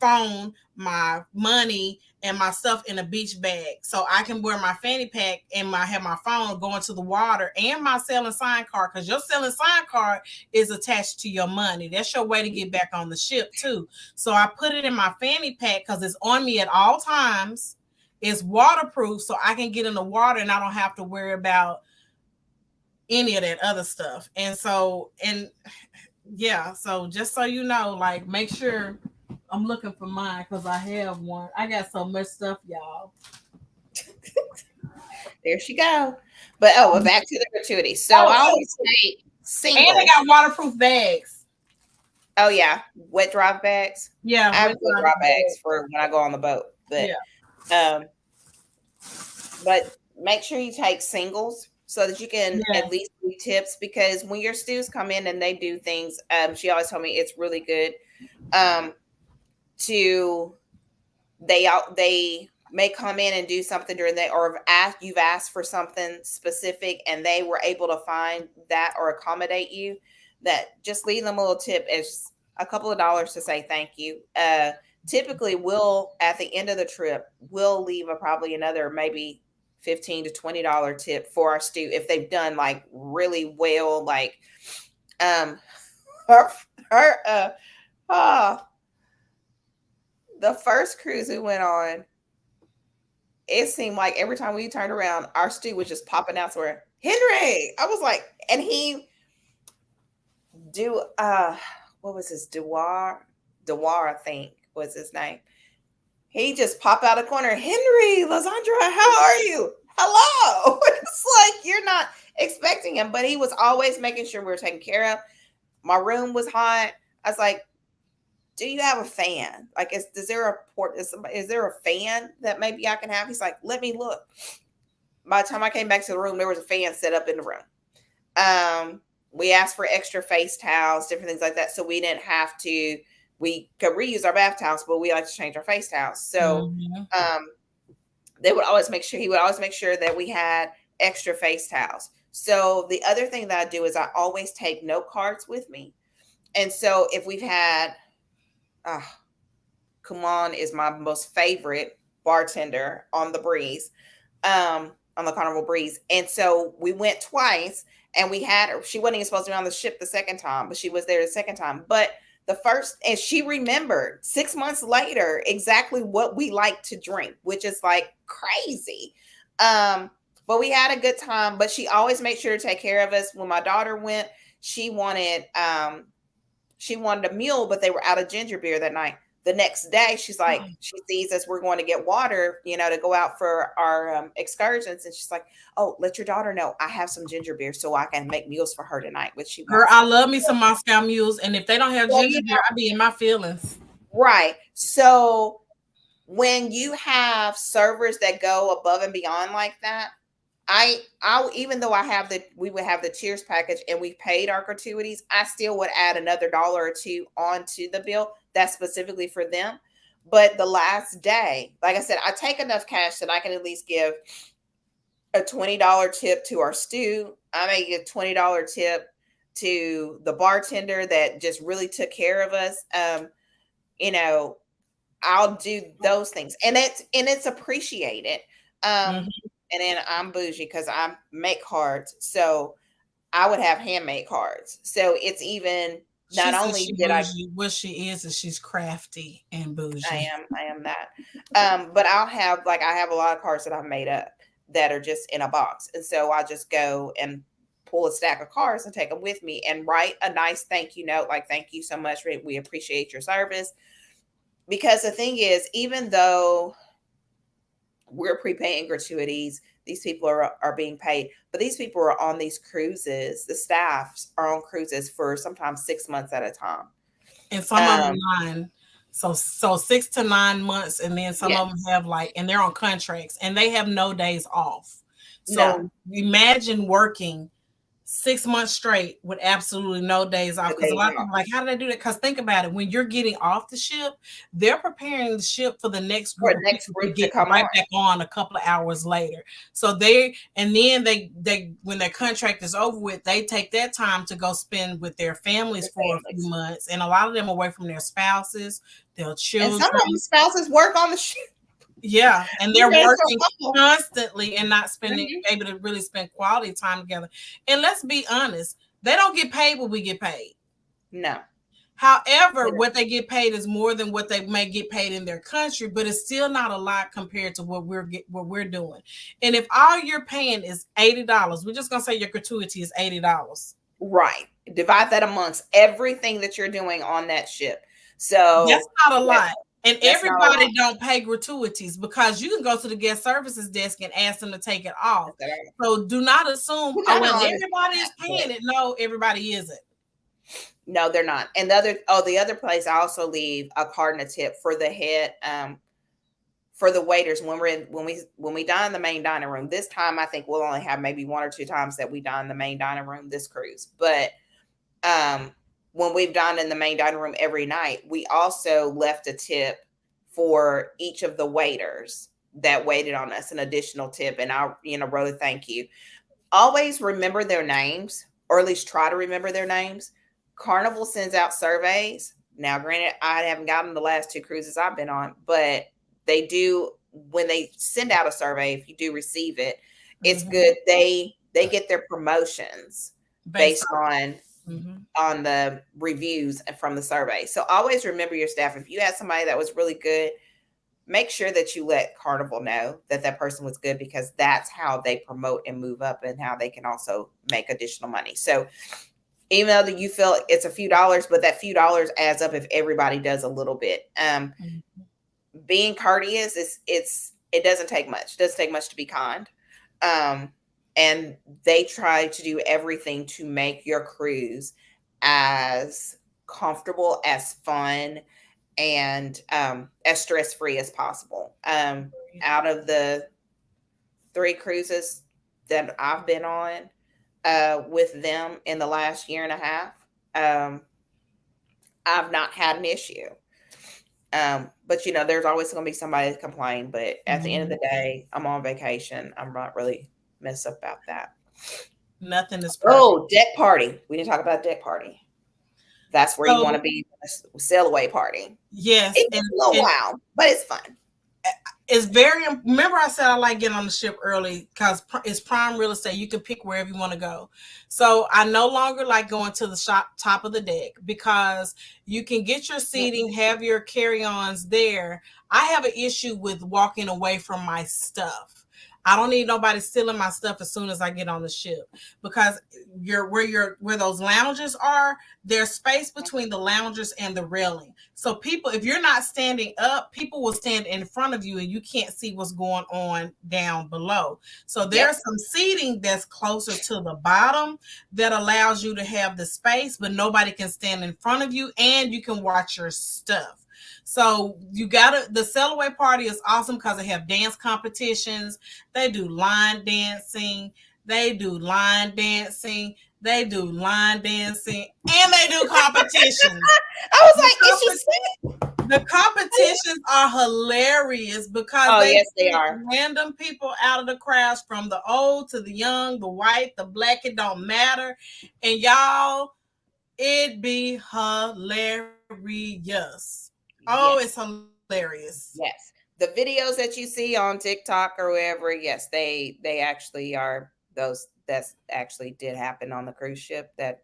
phone, my money, and my stuff in a beach bag. So I can wear my fanny pack and have my phone going to the water and my selling sign card, because your selling sign card is attached to your money. That's your way to get back on the ship too. So I put it in my fanny pack because it's on me at all times. It's waterproof, so I can get in the water and I don't have to worry about any of that other stuff. And so, so just so you know, like, make sure I'm looking for mine because I have one. I got so much stuff, y'all. There she go. But back to the gratuity. So I always say single. And they got waterproof bags. Oh yeah, wet dry bags. Yeah, I have wet dry bags for when I go on the boat. But but make sure you take singles so that you can at least do tips, because when your stews come in and they do things, she always told me it's really good. They may come in and do something during the, or you've asked for something specific and they were able to find that or accommodate you, that just leave them a little tip as a couple of dollars to say thank you. Typically we'll, at the end of the trip, we'll leave probably another maybe $15 to $20 tip for our stew if they've done like really well. Like the first cruise we went on, it seemed like every time we turned around, our stew was just popping out somewhere. Henry, I was like, and what was his Dewar, I think was his name. He just popped out a corner. Henry, Lysandra, how are you? Hello. It's like you're not expecting him, but he was always making sure we were taken care of. My room was hot. I was like, do you have a fan? Like, is there a fan that maybe I can have? He's like, let me look. By the time I came back to the room, there was a fan set up in the room. We asked for extra face towels, different things like that. So we didn't have to, we could reuse our bath towels, but we like to change our face towels. So, he would always make sure that we had extra face towels. So the other thing that I do is I always take note cards with me. And so if we've had, Kumon is my most favorite bartender on the breeze, on the Carnival Breeze. And so we went twice and we had her. She wasn't even supposed to be on the ship the second time, but she was there the second time. But the first, and she remembered 6 months later exactly what we like to drink, which is like crazy. But we had a good time, but she always made sure to take care of us. When my daughter went, she wanted a meal, but they were out of ginger beer that night. The next day, she's like, she sees us, we're going to get water, to go out for our excursions. And she's like, oh, let your daughter know I have some ginger beer so I can make meals for her tonight. Which she Girl, I love me some Moscow mules. And if they don't have ginger beer, I be in my feelings. Right. So when you have servers that go above and beyond like that, I even though we would have the cheers package and we paid our gratuities, I still would add another $1 or $2 onto the bill that's specifically for them. But the last day, like I said, I take enough cash that I can at least give a $20 tip to our stew. I may give $20 tip to the bartender that just really took care of us. I'll do those things, and it's appreciated. And then I'm bougie because I make cards. So I would have handmade cards. So it's even not only did I, what she is she's crafty and bougie. I am that. But I have a lot of cards that I've made up that are just in a box. And so I just go and pull a stack of cards and take them with me and write a nice thank you note. Like, thank you so much. We appreciate your service. Because the thing is, even though we're prepaying gratuities, these people are being paid, but these people are on these cruises. The staffs are on cruises for sometimes 6 months at a time, and some of them 9. So 6 to 9 months, and then some of them have and they're on contracts and they have no days off. So imagine working 6 months straight with absolutely no days off. Because a lot of people are like, how do they do that? Because think about it. When you're getting off the ship, they're preparing the ship for the next group of people to get right back on a couple of hours later. So they when their contract is over with, they take that time to go spend with their families for a few months. And a lot of them away from their spouses, their children. And some of the spouses work on the ship. Yeah, and they're working constantly and not able to really spend quality time together. And let's be honest, they don't get paid what we get paid. No. However, what they get paid is more than what they may get paid in their country, but it's still not a lot compared to what we're doing. And if all you're paying is $80, we're just gonna say your gratuity is $80. Right. Divide that amongst everything that you're doing on that ship. So that's not a lot. And everybody don't pay gratuities, because you can go to the guest services desk and ask them to take it off. So do not assume, everybody is paying it. No, everybody isn't. No, they're not. And the other place, I also leave a card and a tip for the head, for the waiters when we dine in the main dining room. This time, I think we'll only have maybe 1 or 2 times that we dine in the main dining room this cruise. But when we've dined in the main dining room every night, we also left a tip for each of the waiters that waited on us, an additional tip. And I, wrote a thank you. Always remember their names, or at least try to remember their names. Carnival sends out surveys. Now, granted, I haven't gotten the last 2 cruises I've been on, but they do, when they send out a survey, if you do receive it, it's good. They get their promotions based on the reviews from the survey. So always remember your staff. If you had somebody that was really good, make sure that you let Carnival know that person was good, because that's how they promote and move up, and how they can also make additional money. So even though you feel it's a few dollars, but that few dollars adds up if everybody does a little bit. Being courteous it doesn't take much. It doesn't take much to be kind. And they try to do everything to make your cruise as comfortable, as fun, and as stress-free as possible. Out of the 3 cruises that I've been on with them in the last year and a half, I've not had an issue. But there's always going to be somebody to complain. But at the end of the day, I'm on vacation. I'm not really messed up about that. Nothing is perfect. Oh, deck party. We didn't talk about deck party. That's where you want to be. Sail away party. Yes. It's a little wild, but it's fun. It's remember I said I like getting on the ship early because it's prime real estate. You can pick wherever you want to go. So I no longer like going to the top of the deck, because you can get your seating, have your carry-ons there. I have an issue with walking away from my stuff. I don't need nobody stealing my stuff as soon as I get on the ship, because where those lounges are, there's space between the loungers and the railing. So people, if you're not standing up, people will stand in front of you and you can't see what's going on down below. So there's some seating that's closer to the bottom that allows you to have the space, but nobody can stand in front of you, and you can watch your stuff. So the sail away party is awesome because they have dance competitions. They do line dancing. They do line dancing. They do line dancing, and they do competitions. I was like, the competitions are hilarious because they are. Random people out of the crowds, from the old to the young, the white, the black, it don't matter. And y'all, it be hilarious. Oh, it's hilarious. Yes. The videos that you see on TikTok or wherever, yes, they actually are those. That's actually did happen on the cruise ship that,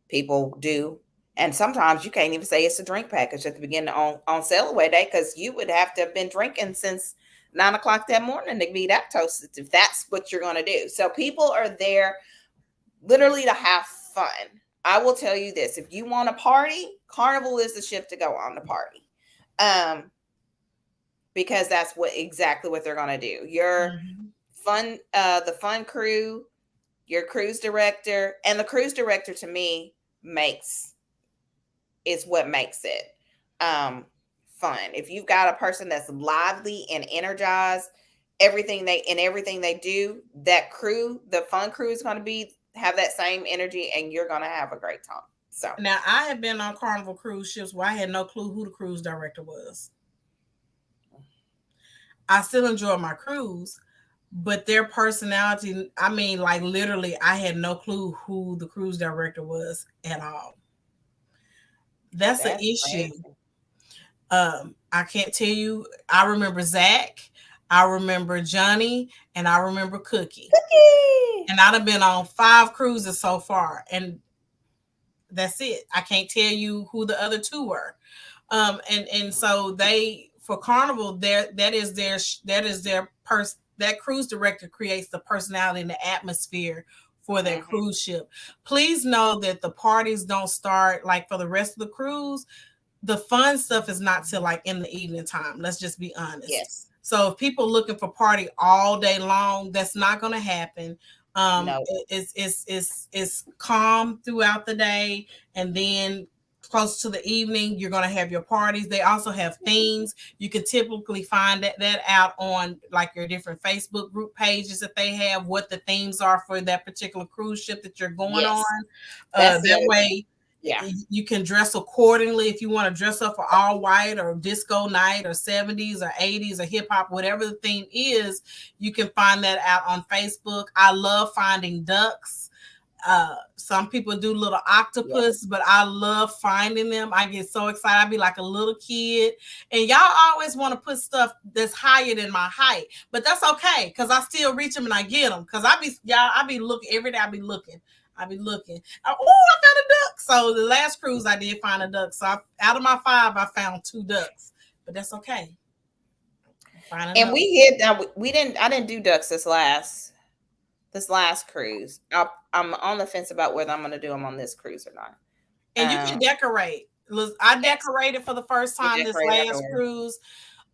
people do. And sometimes you can't even say it's a drink package at the beginning on sail away day, because you would have to have been drinking since 9 o'clock that morning to be that toasted, if that's what you're going to do. So people are there literally to have fun. I will tell you this: if you want to party, Carnival is the ship to go on the party, because that's exactly what they're going to do. Your fun, the fun crew, your cruise director, and the cruise director to me is what makes it fun. If you've got a person that's lively and energized everything they do, that crew, the fun crew is going to have that same energy, and you're going to have a great time. So now I have been on Carnival cruise ships where I had no clue who the cruise director was. I still enjoy my cruise, but their personality, I mean, like literally, I had no clue who the cruise director was at all. That's the issue. crazy. I can't tell you. I remember Zach, I remember Johnny, and I remember Cookie. And I'd have been on 5 cruises so far, and that's it. I can't tell you who the other 2 were. And so they, for Carnival, that is their that cruise director creates the personality and the atmosphere for that cruise ship. Please know that the parties don't start like for the rest of the cruise. The fun stuff is not till like in the evening time. Let's just be honest. Yes. So if people looking for party all day long, that's not going to happen. No. It's calm throughout the day, and then close to the evening, you're going to have your parties. They also have themes. You can typically find that out on like your different Facebook group pages that they have, what the themes are for that particular cruise ship that you're going on. That way, yeah, you can dress accordingly. If you want to dress up for all white or disco night or 70s or 80s or hip hop, whatever the theme is, you can find that out on Facebook. I love finding ducks. Some people do little octopus, but I love finding them. I get so excited. I be like a little kid, and y'all always want to put stuff that's higher than my height, but that's okay because I still reach them and I get them because I be looking every day. I be looking. Oh, I found a duck. So the last cruise I did find a duck. So out of my 5, I found 2 ducks, but that's okay. And I didn't do ducks this last cruise. I'm on the fence about whether I'm going to do them on this cruise or not. And you can decorate. I decorated for the first time this last cruise.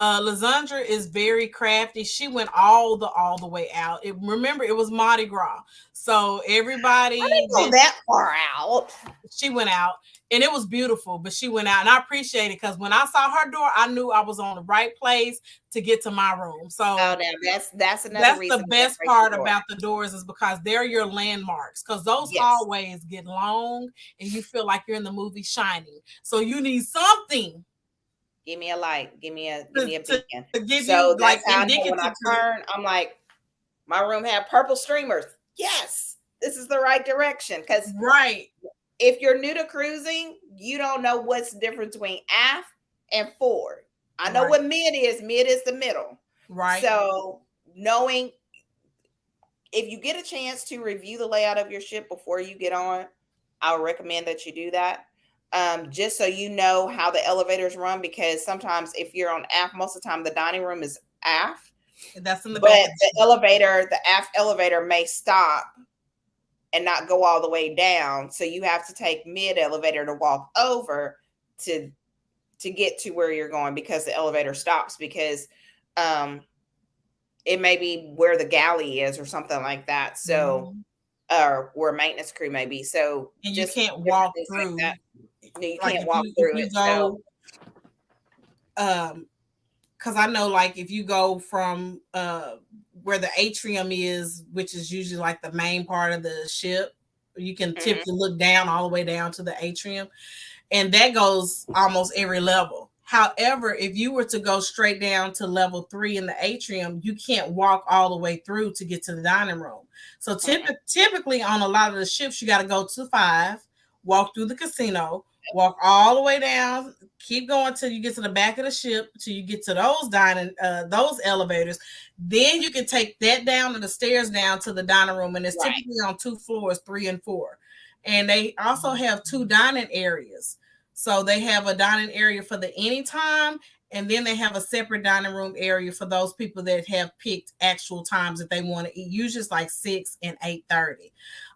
Lizandra is very crafty. She went all the way out. Remember, it was Mardi Gras, so everybody didn't go that far out. She went out, and it was beautiful. But she went out, and I appreciate it because when I saw her door, I knew I was on the right place to get to my room. So that's another reason. The best part about the doors is because they're your landmarks. Because those hallways get long, and you feel like you're in the movie Shining. So you need something. Give me a light. Give me a beacon. So that's how I know when I turn, I'm like, my room had purple streamers. Yes, this is the right direction. Because if you're new to cruising, you don't know what's the difference between aft and forward. I know what mid is. Mid is the middle. Right. So knowing, if you get a chance to review the layout of your ship before you get on, I would recommend that you do that. Just so you know how the elevators run, because sometimes if you're on aft, most of the time the dining room is aft. That's in the but back. The aft elevator may stop and not go all the way down. So you have to take mid elevator to walk over to get to where you're going, because the elevator stops, because it may be where the galley is or something like that. So or where maintenance crew may be. So and you can't walk through like that. You can't walk through it. So because I know, like, if you go from where the atrium is, which is usually like the main part of the ship, you can typically look down all the way down to the atrium, and that goes almost every level. However, if you were to go straight down to level 3 in the atrium, you can't walk all the way through to get to the dining room. So typically on a lot of the ships, you got to go to 5, walk through the casino, walk all the way down, keep going till you get to the back of the ship, till you get to those elevators. Then you can take that down to the stairs down to the dining room, and it's typically on 2 floors, 3 and 4. And they also have 2 dining areas. So they have a dining area for the anytime, and then they have a separate dining room area for those people that have picked actual times that they want to eat. Usually it's like 6 and 8:30.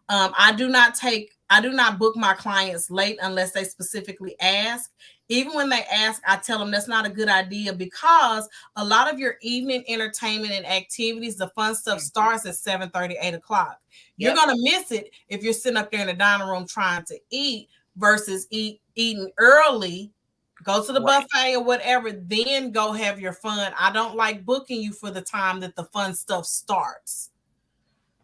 I do not book my clients late unless they specifically ask. Even when they ask, I tell them that's not a good idea, because a lot of your evening entertainment and activities, the fun stuff, starts at 7:30, 8 o'clock. You're going to miss it if you're sitting up there in the dining room trying to eat versus eating early Go to the Right. buffet or whatever, then go have your fun. I don't like booking you for the time that the fun stuff starts.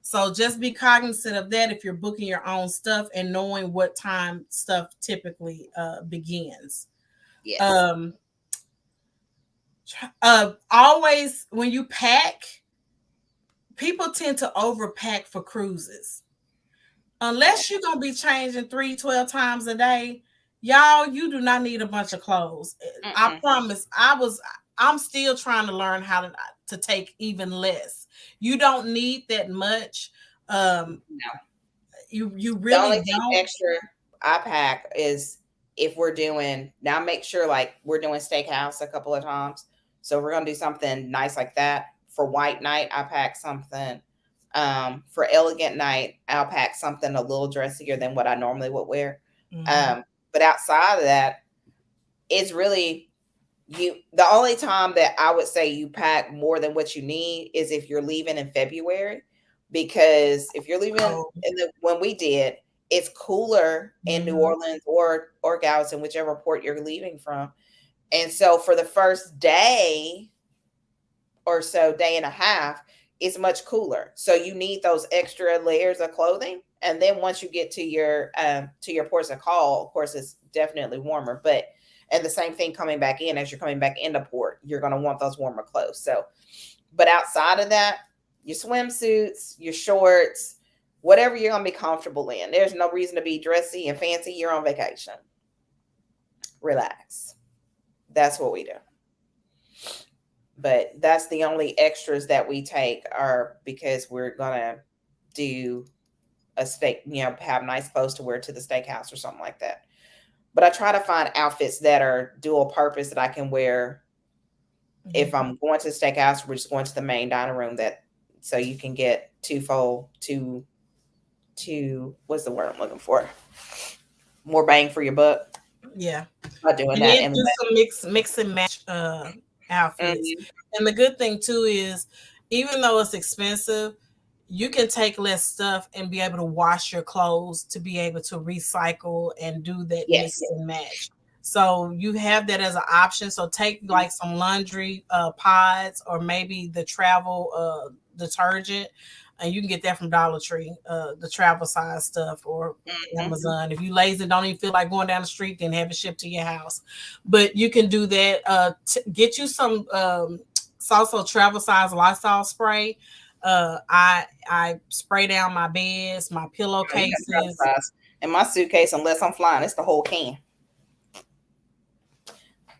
So just be cognizant of that if you're booking your own stuff and knowing what time stuff typically begins. Yes. Um, Always when you pack, people tend to overpack for cruises. Unless you're gonna be changing 3-12 times a day, y'all, you do not need a bunch of clothes. I Mm-mm. promise. I'm still trying to learn how to take even less. You don't need that much. No. You The really only thing don't. extra I pack is if we're doing now, make sure like we're doing steakhouse a couple of times. So if we're gonna do something nice like that for white night, I pack something. For elegant night, I'll pack something a little dressier than what I normally would wear. Mhm. But outside of that, it's really the only time that I would say you pack more than what you need is if you're leaving in February, because if you're leaving Oh, in the when we did, it's cooler in New mhm. Orleans or Galveston, whichever port you're leaving from. And so for the first day or so, day and a half, it's much cooler. So you need those extra layers of clothing. And then once you get to your ports of call, of course, it's definitely warmer. But and the same thing coming back in as you're coming back into port, you're going to want those warmer clothes. So, but outside of that, your swimsuits, your shorts, whatever you're going to be comfortable in. There's no reason to be dressy and fancy. You're on vacation. Relax. That's what we do. But that's the only extras that we take are because we're gonna do a steak, have nice clothes to wear to the steakhouse or something like that. But I try to find outfits that are dual purpose that I can wear if Mhm. I'm going to the steakhouse. We're just going to the main dining room that so you can get twofold, two what's the word I'm looking for? More bang for your buck Yeah. by doing And that. then And do some mix and match outfits. mhm, And the good thing too is even though it's expensive, you can take less stuff and be able to wash your clothes to be able to recycle and do that yes, mix and match. So you have that as an option. So take like some laundry pods or maybe the travel detergent. And you can get that from Dollar Tree, the travel size stuff, or hmm Amazon. If you lazy, don't even feel like going down the street, then have it shipped to your house. But you can do that. Get you some also travel size Lysol spray. I spray down my beds, my you got travel pillowcases. size. In my suitcase, unless I'm flying, it's the whole can.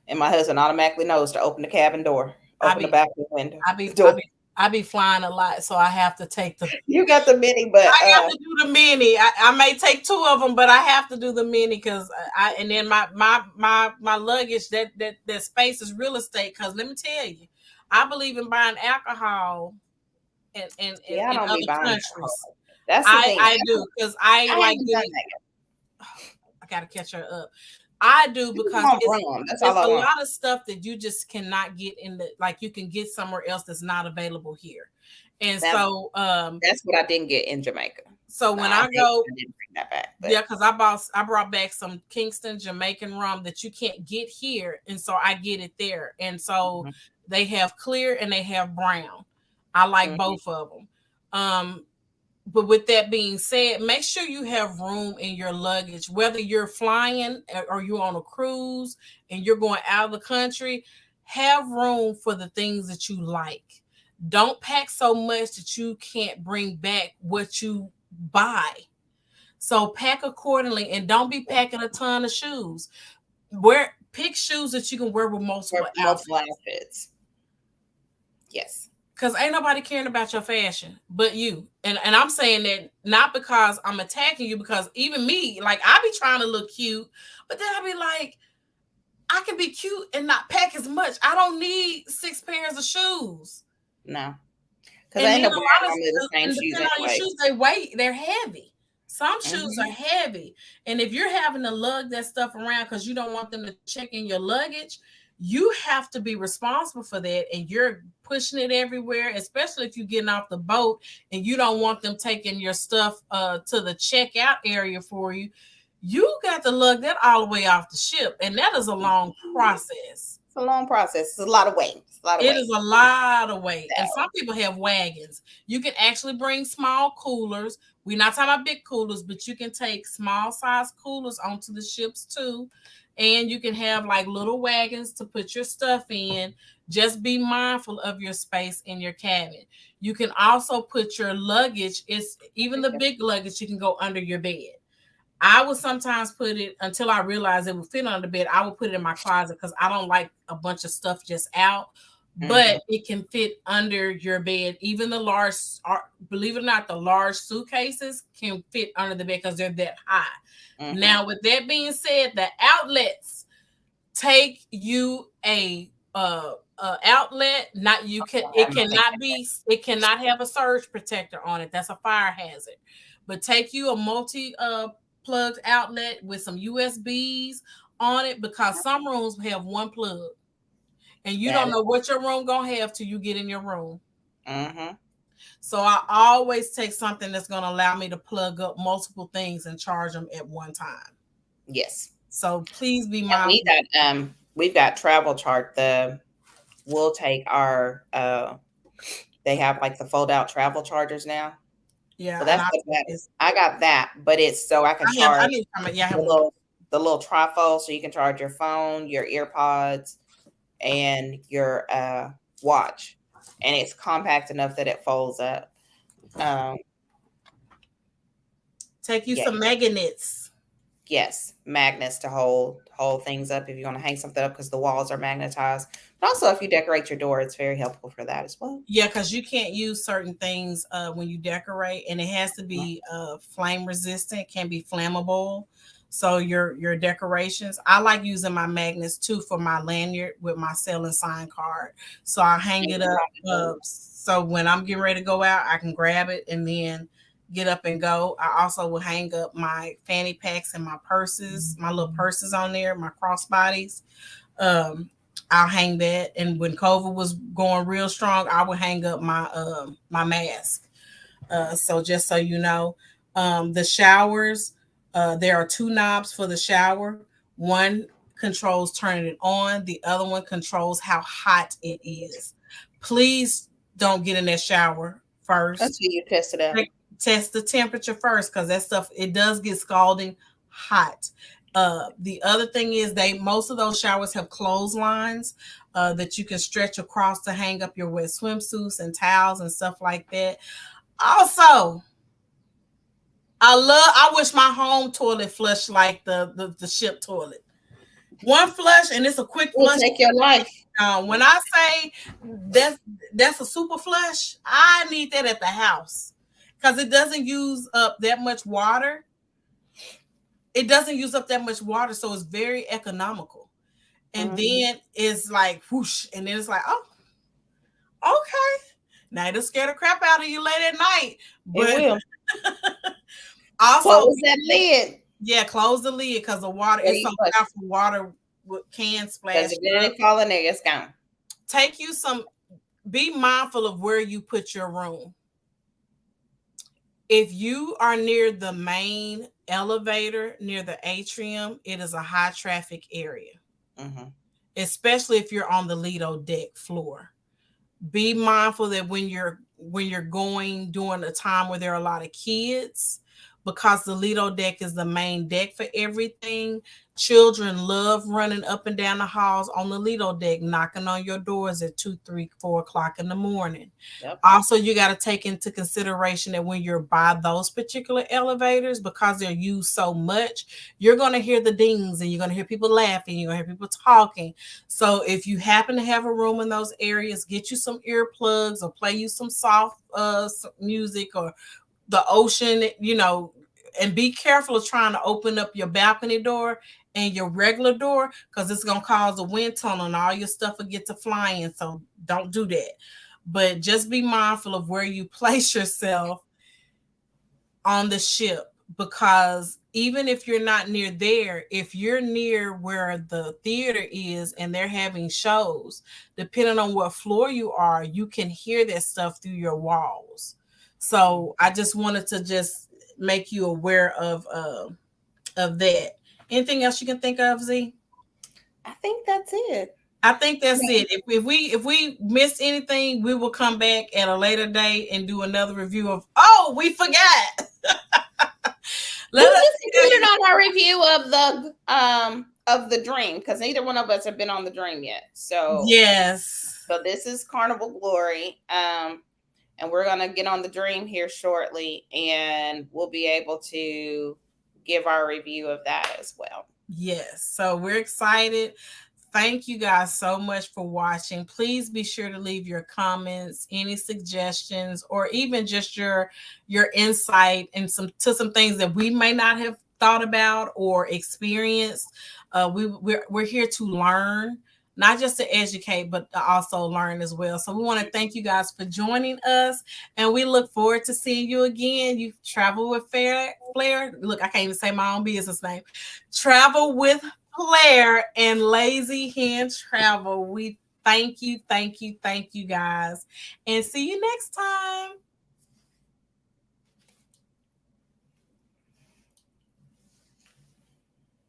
And my husband automatically knows to open the cabin door, I open the be bathroom window. I be I Door. be I be flying a lot, so I have to take the You got the mini, but I have to do the mini. I may take two of them, but I have to do the mini because I and then my luggage that space is real estate. Because let me tell you, I believe in buying alcohol yeah, I in don't be other buying alcohol. countries. That's the thing. I do because I I like haven't done getting. that I gotta catch her up. I do yet. because I'm rum. That's all it's I a want. lot of stuff that you just cannot get in the like you can get somewhere else that's not available here. And That so that's what I didn't get in Jamaica. so No, when I go I didn't bring that back. yeah, But because I brought back some Kingston Jamaican rum that you can't get here, and so I get it there. And so mhm, they have clear and they have brown. I like mhm, both of them. Um, but with that being said, make sure you have room in your luggage, whether you're flying or you're on a cruise and you're going out of the country. Have room for the things that you like. Don't pack so much that you can't bring back what you buy. So pack accordingly and don't be packing a ton of shoes. Pick shoes that you can wear with for multiple multiple outfits. outfits. Yes. Because ain't nobody caring about your fashion but you. And I'm saying that not because I'm attacking you, because even me, like I be trying to look cute, but then I be like, I can be cute and not pack as much. I don't need 6 pairs of shoes. No. Because I And then end a up wearing lot of normally the same and shoes depending on your anyway. shoes, they're heavy. Some shoes are Hmm heavy. And if you're having to lug that stuff around because you don't want them to check in your luggage, you have to be responsible for that. And you're pushing it everywhere, especially if you're getting off the boat and you don't want them taking your stuff to the checkout area for you. you got to lug that all the way off the ship, and that is a long process. It's a long process. It's a lot of weight. It's a lot of It weight. is a lot of weight. And So, some people have wagons. You can actually bring small coolers. We're not talking about big coolers, but you can take small size coolers onto the ships too. And you can have like little wagons to put your stuff in. Just be mindful of your space in your cabin. You can also put your luggage, it's even the big luggage, you can go under your bed. I would sometimes put it until I realized it would fit under the bed. I would put it in my closet because I don't like a bunch of stuff just out. But it can fit under your bed. Even the large, believe it or not, the large suitcases can fit under the bed because they're that high. Now, with that being said, the outlets take you a outlet. Not you can. It cannot have a surge protector on it. That's a fire hazard. But take you a multi plugged outlet with some USBs on it because some rooms have one plug, and you don't know what your room gonna have till you get in your room. So I always take something that's gonna allow me to plug up multiple things and charge them at one time. yes. So please be mindful. We've got travel chart. We'll take our they have like the fold out travel chargers now. Yeah, so that's I got that, but it's so I can charge the little trifold, so you can charge your phone, your earpods, and your watch, and it's compact enough that it folds up. Take you some magnets. Yes, magnets to hold things up if you want to hang something up because the walls are magnetized. But also, if you decorate your door, it's very helpful for that as well. Yeah, because you can't use certain things when you decorate, and it has to be flame resistant, can be flammable. So your decorations, I like using my magnets too for my lanyard with my selling sign card. So I hang it up. So when I'm getting ready to go out, I can grab it and then get up and go. I also will hang up my fanny packs and my purses, my little purses on there, my crossbodies. I'll hang that. And when COVID was going real strong, I would hang up my mask. So just so you know, the showers, there are two knobs for the shower. One controls turning it on. The other one controls how hot it is. Please don't get in that shower first. That's what you test it out. Test the temperature first because that stuff, it does get scalding hot. The other thing is most of those showers have clotheslines that you can stretch across to hang up your wet swimsuits and towels and stuff like that. Also, I wish my home toilet flushed like the ship toilet. One flush and it's a quick flush. Take your life. When I say that's a super flush, I need that at the house because it doesn't use up that much water. It doesn't use up that much water, so it's very economical. And then it's like whoosh, and then it's like, oh, okay. Now it'll scare the crap out of you late at night. But it will. Also, close that lid. Yeah, close the lid because the water is so powerful. Water can splash. Because if it fall in there, it's gone. Take you be mindful of where you put your room. If you are near the main elevator, near the atrium, it is a high traffic area. Especially if you're on the Lido deck floor. Be mindful that when you're going during a time where there are a lot of kids, because the Lido deck is the main deck for everything. Children love running up and down the halls on the Lido deck, knocking on your doors at 2, 3, 4 o'clock in the morning. Yep. Also, you got to take into consideration that when you're by those particular elevators, because they're used so much, you're going to hear the dings and you're going to hear people laughing. You're going to hear people talking. So if you happen to have a room in those areas, get you some earplugs or play you some soft music or the ocean, and be careful of trying to open up your balcony door and your regular door because it's going to cause a wind tunnel and all your stuff will get to flying. So don't do that. But just be mindful of where you place yourself on the ship, because even if you're not near there, if you're near where the theater is and they're having shows, depending on what floor you are, you can hear that stuff through your walls. So I just wanted to just make you aware of of that. Anything else you can think of, Z? I think that's it. I think that's it. If we miss anything, we will come back at a later date and do another review of. Oh, we forgot. We'll just include it on our review of the Dream, because neither one of us have been on the Dream yet. So yes. So this is Carnival Glory. And we're gonna get on the Dream here shortly, and we'll be able to give our review of that as well. Yes. So we're excited. Thank you guys so much for watching. Please be sure to leave your comments, any suggestions, or even just your insight and some things that we may not have thought about or experienced. We're here to learn, not just to educate, but to also learn as well. So we want to thank you guys for joining us, and we look forward to seeing you again. You travel with Flair. Look, I can't even say my own business name. Travel with Flair and Lazy Hen Travel. We thank you guys, and see you next time.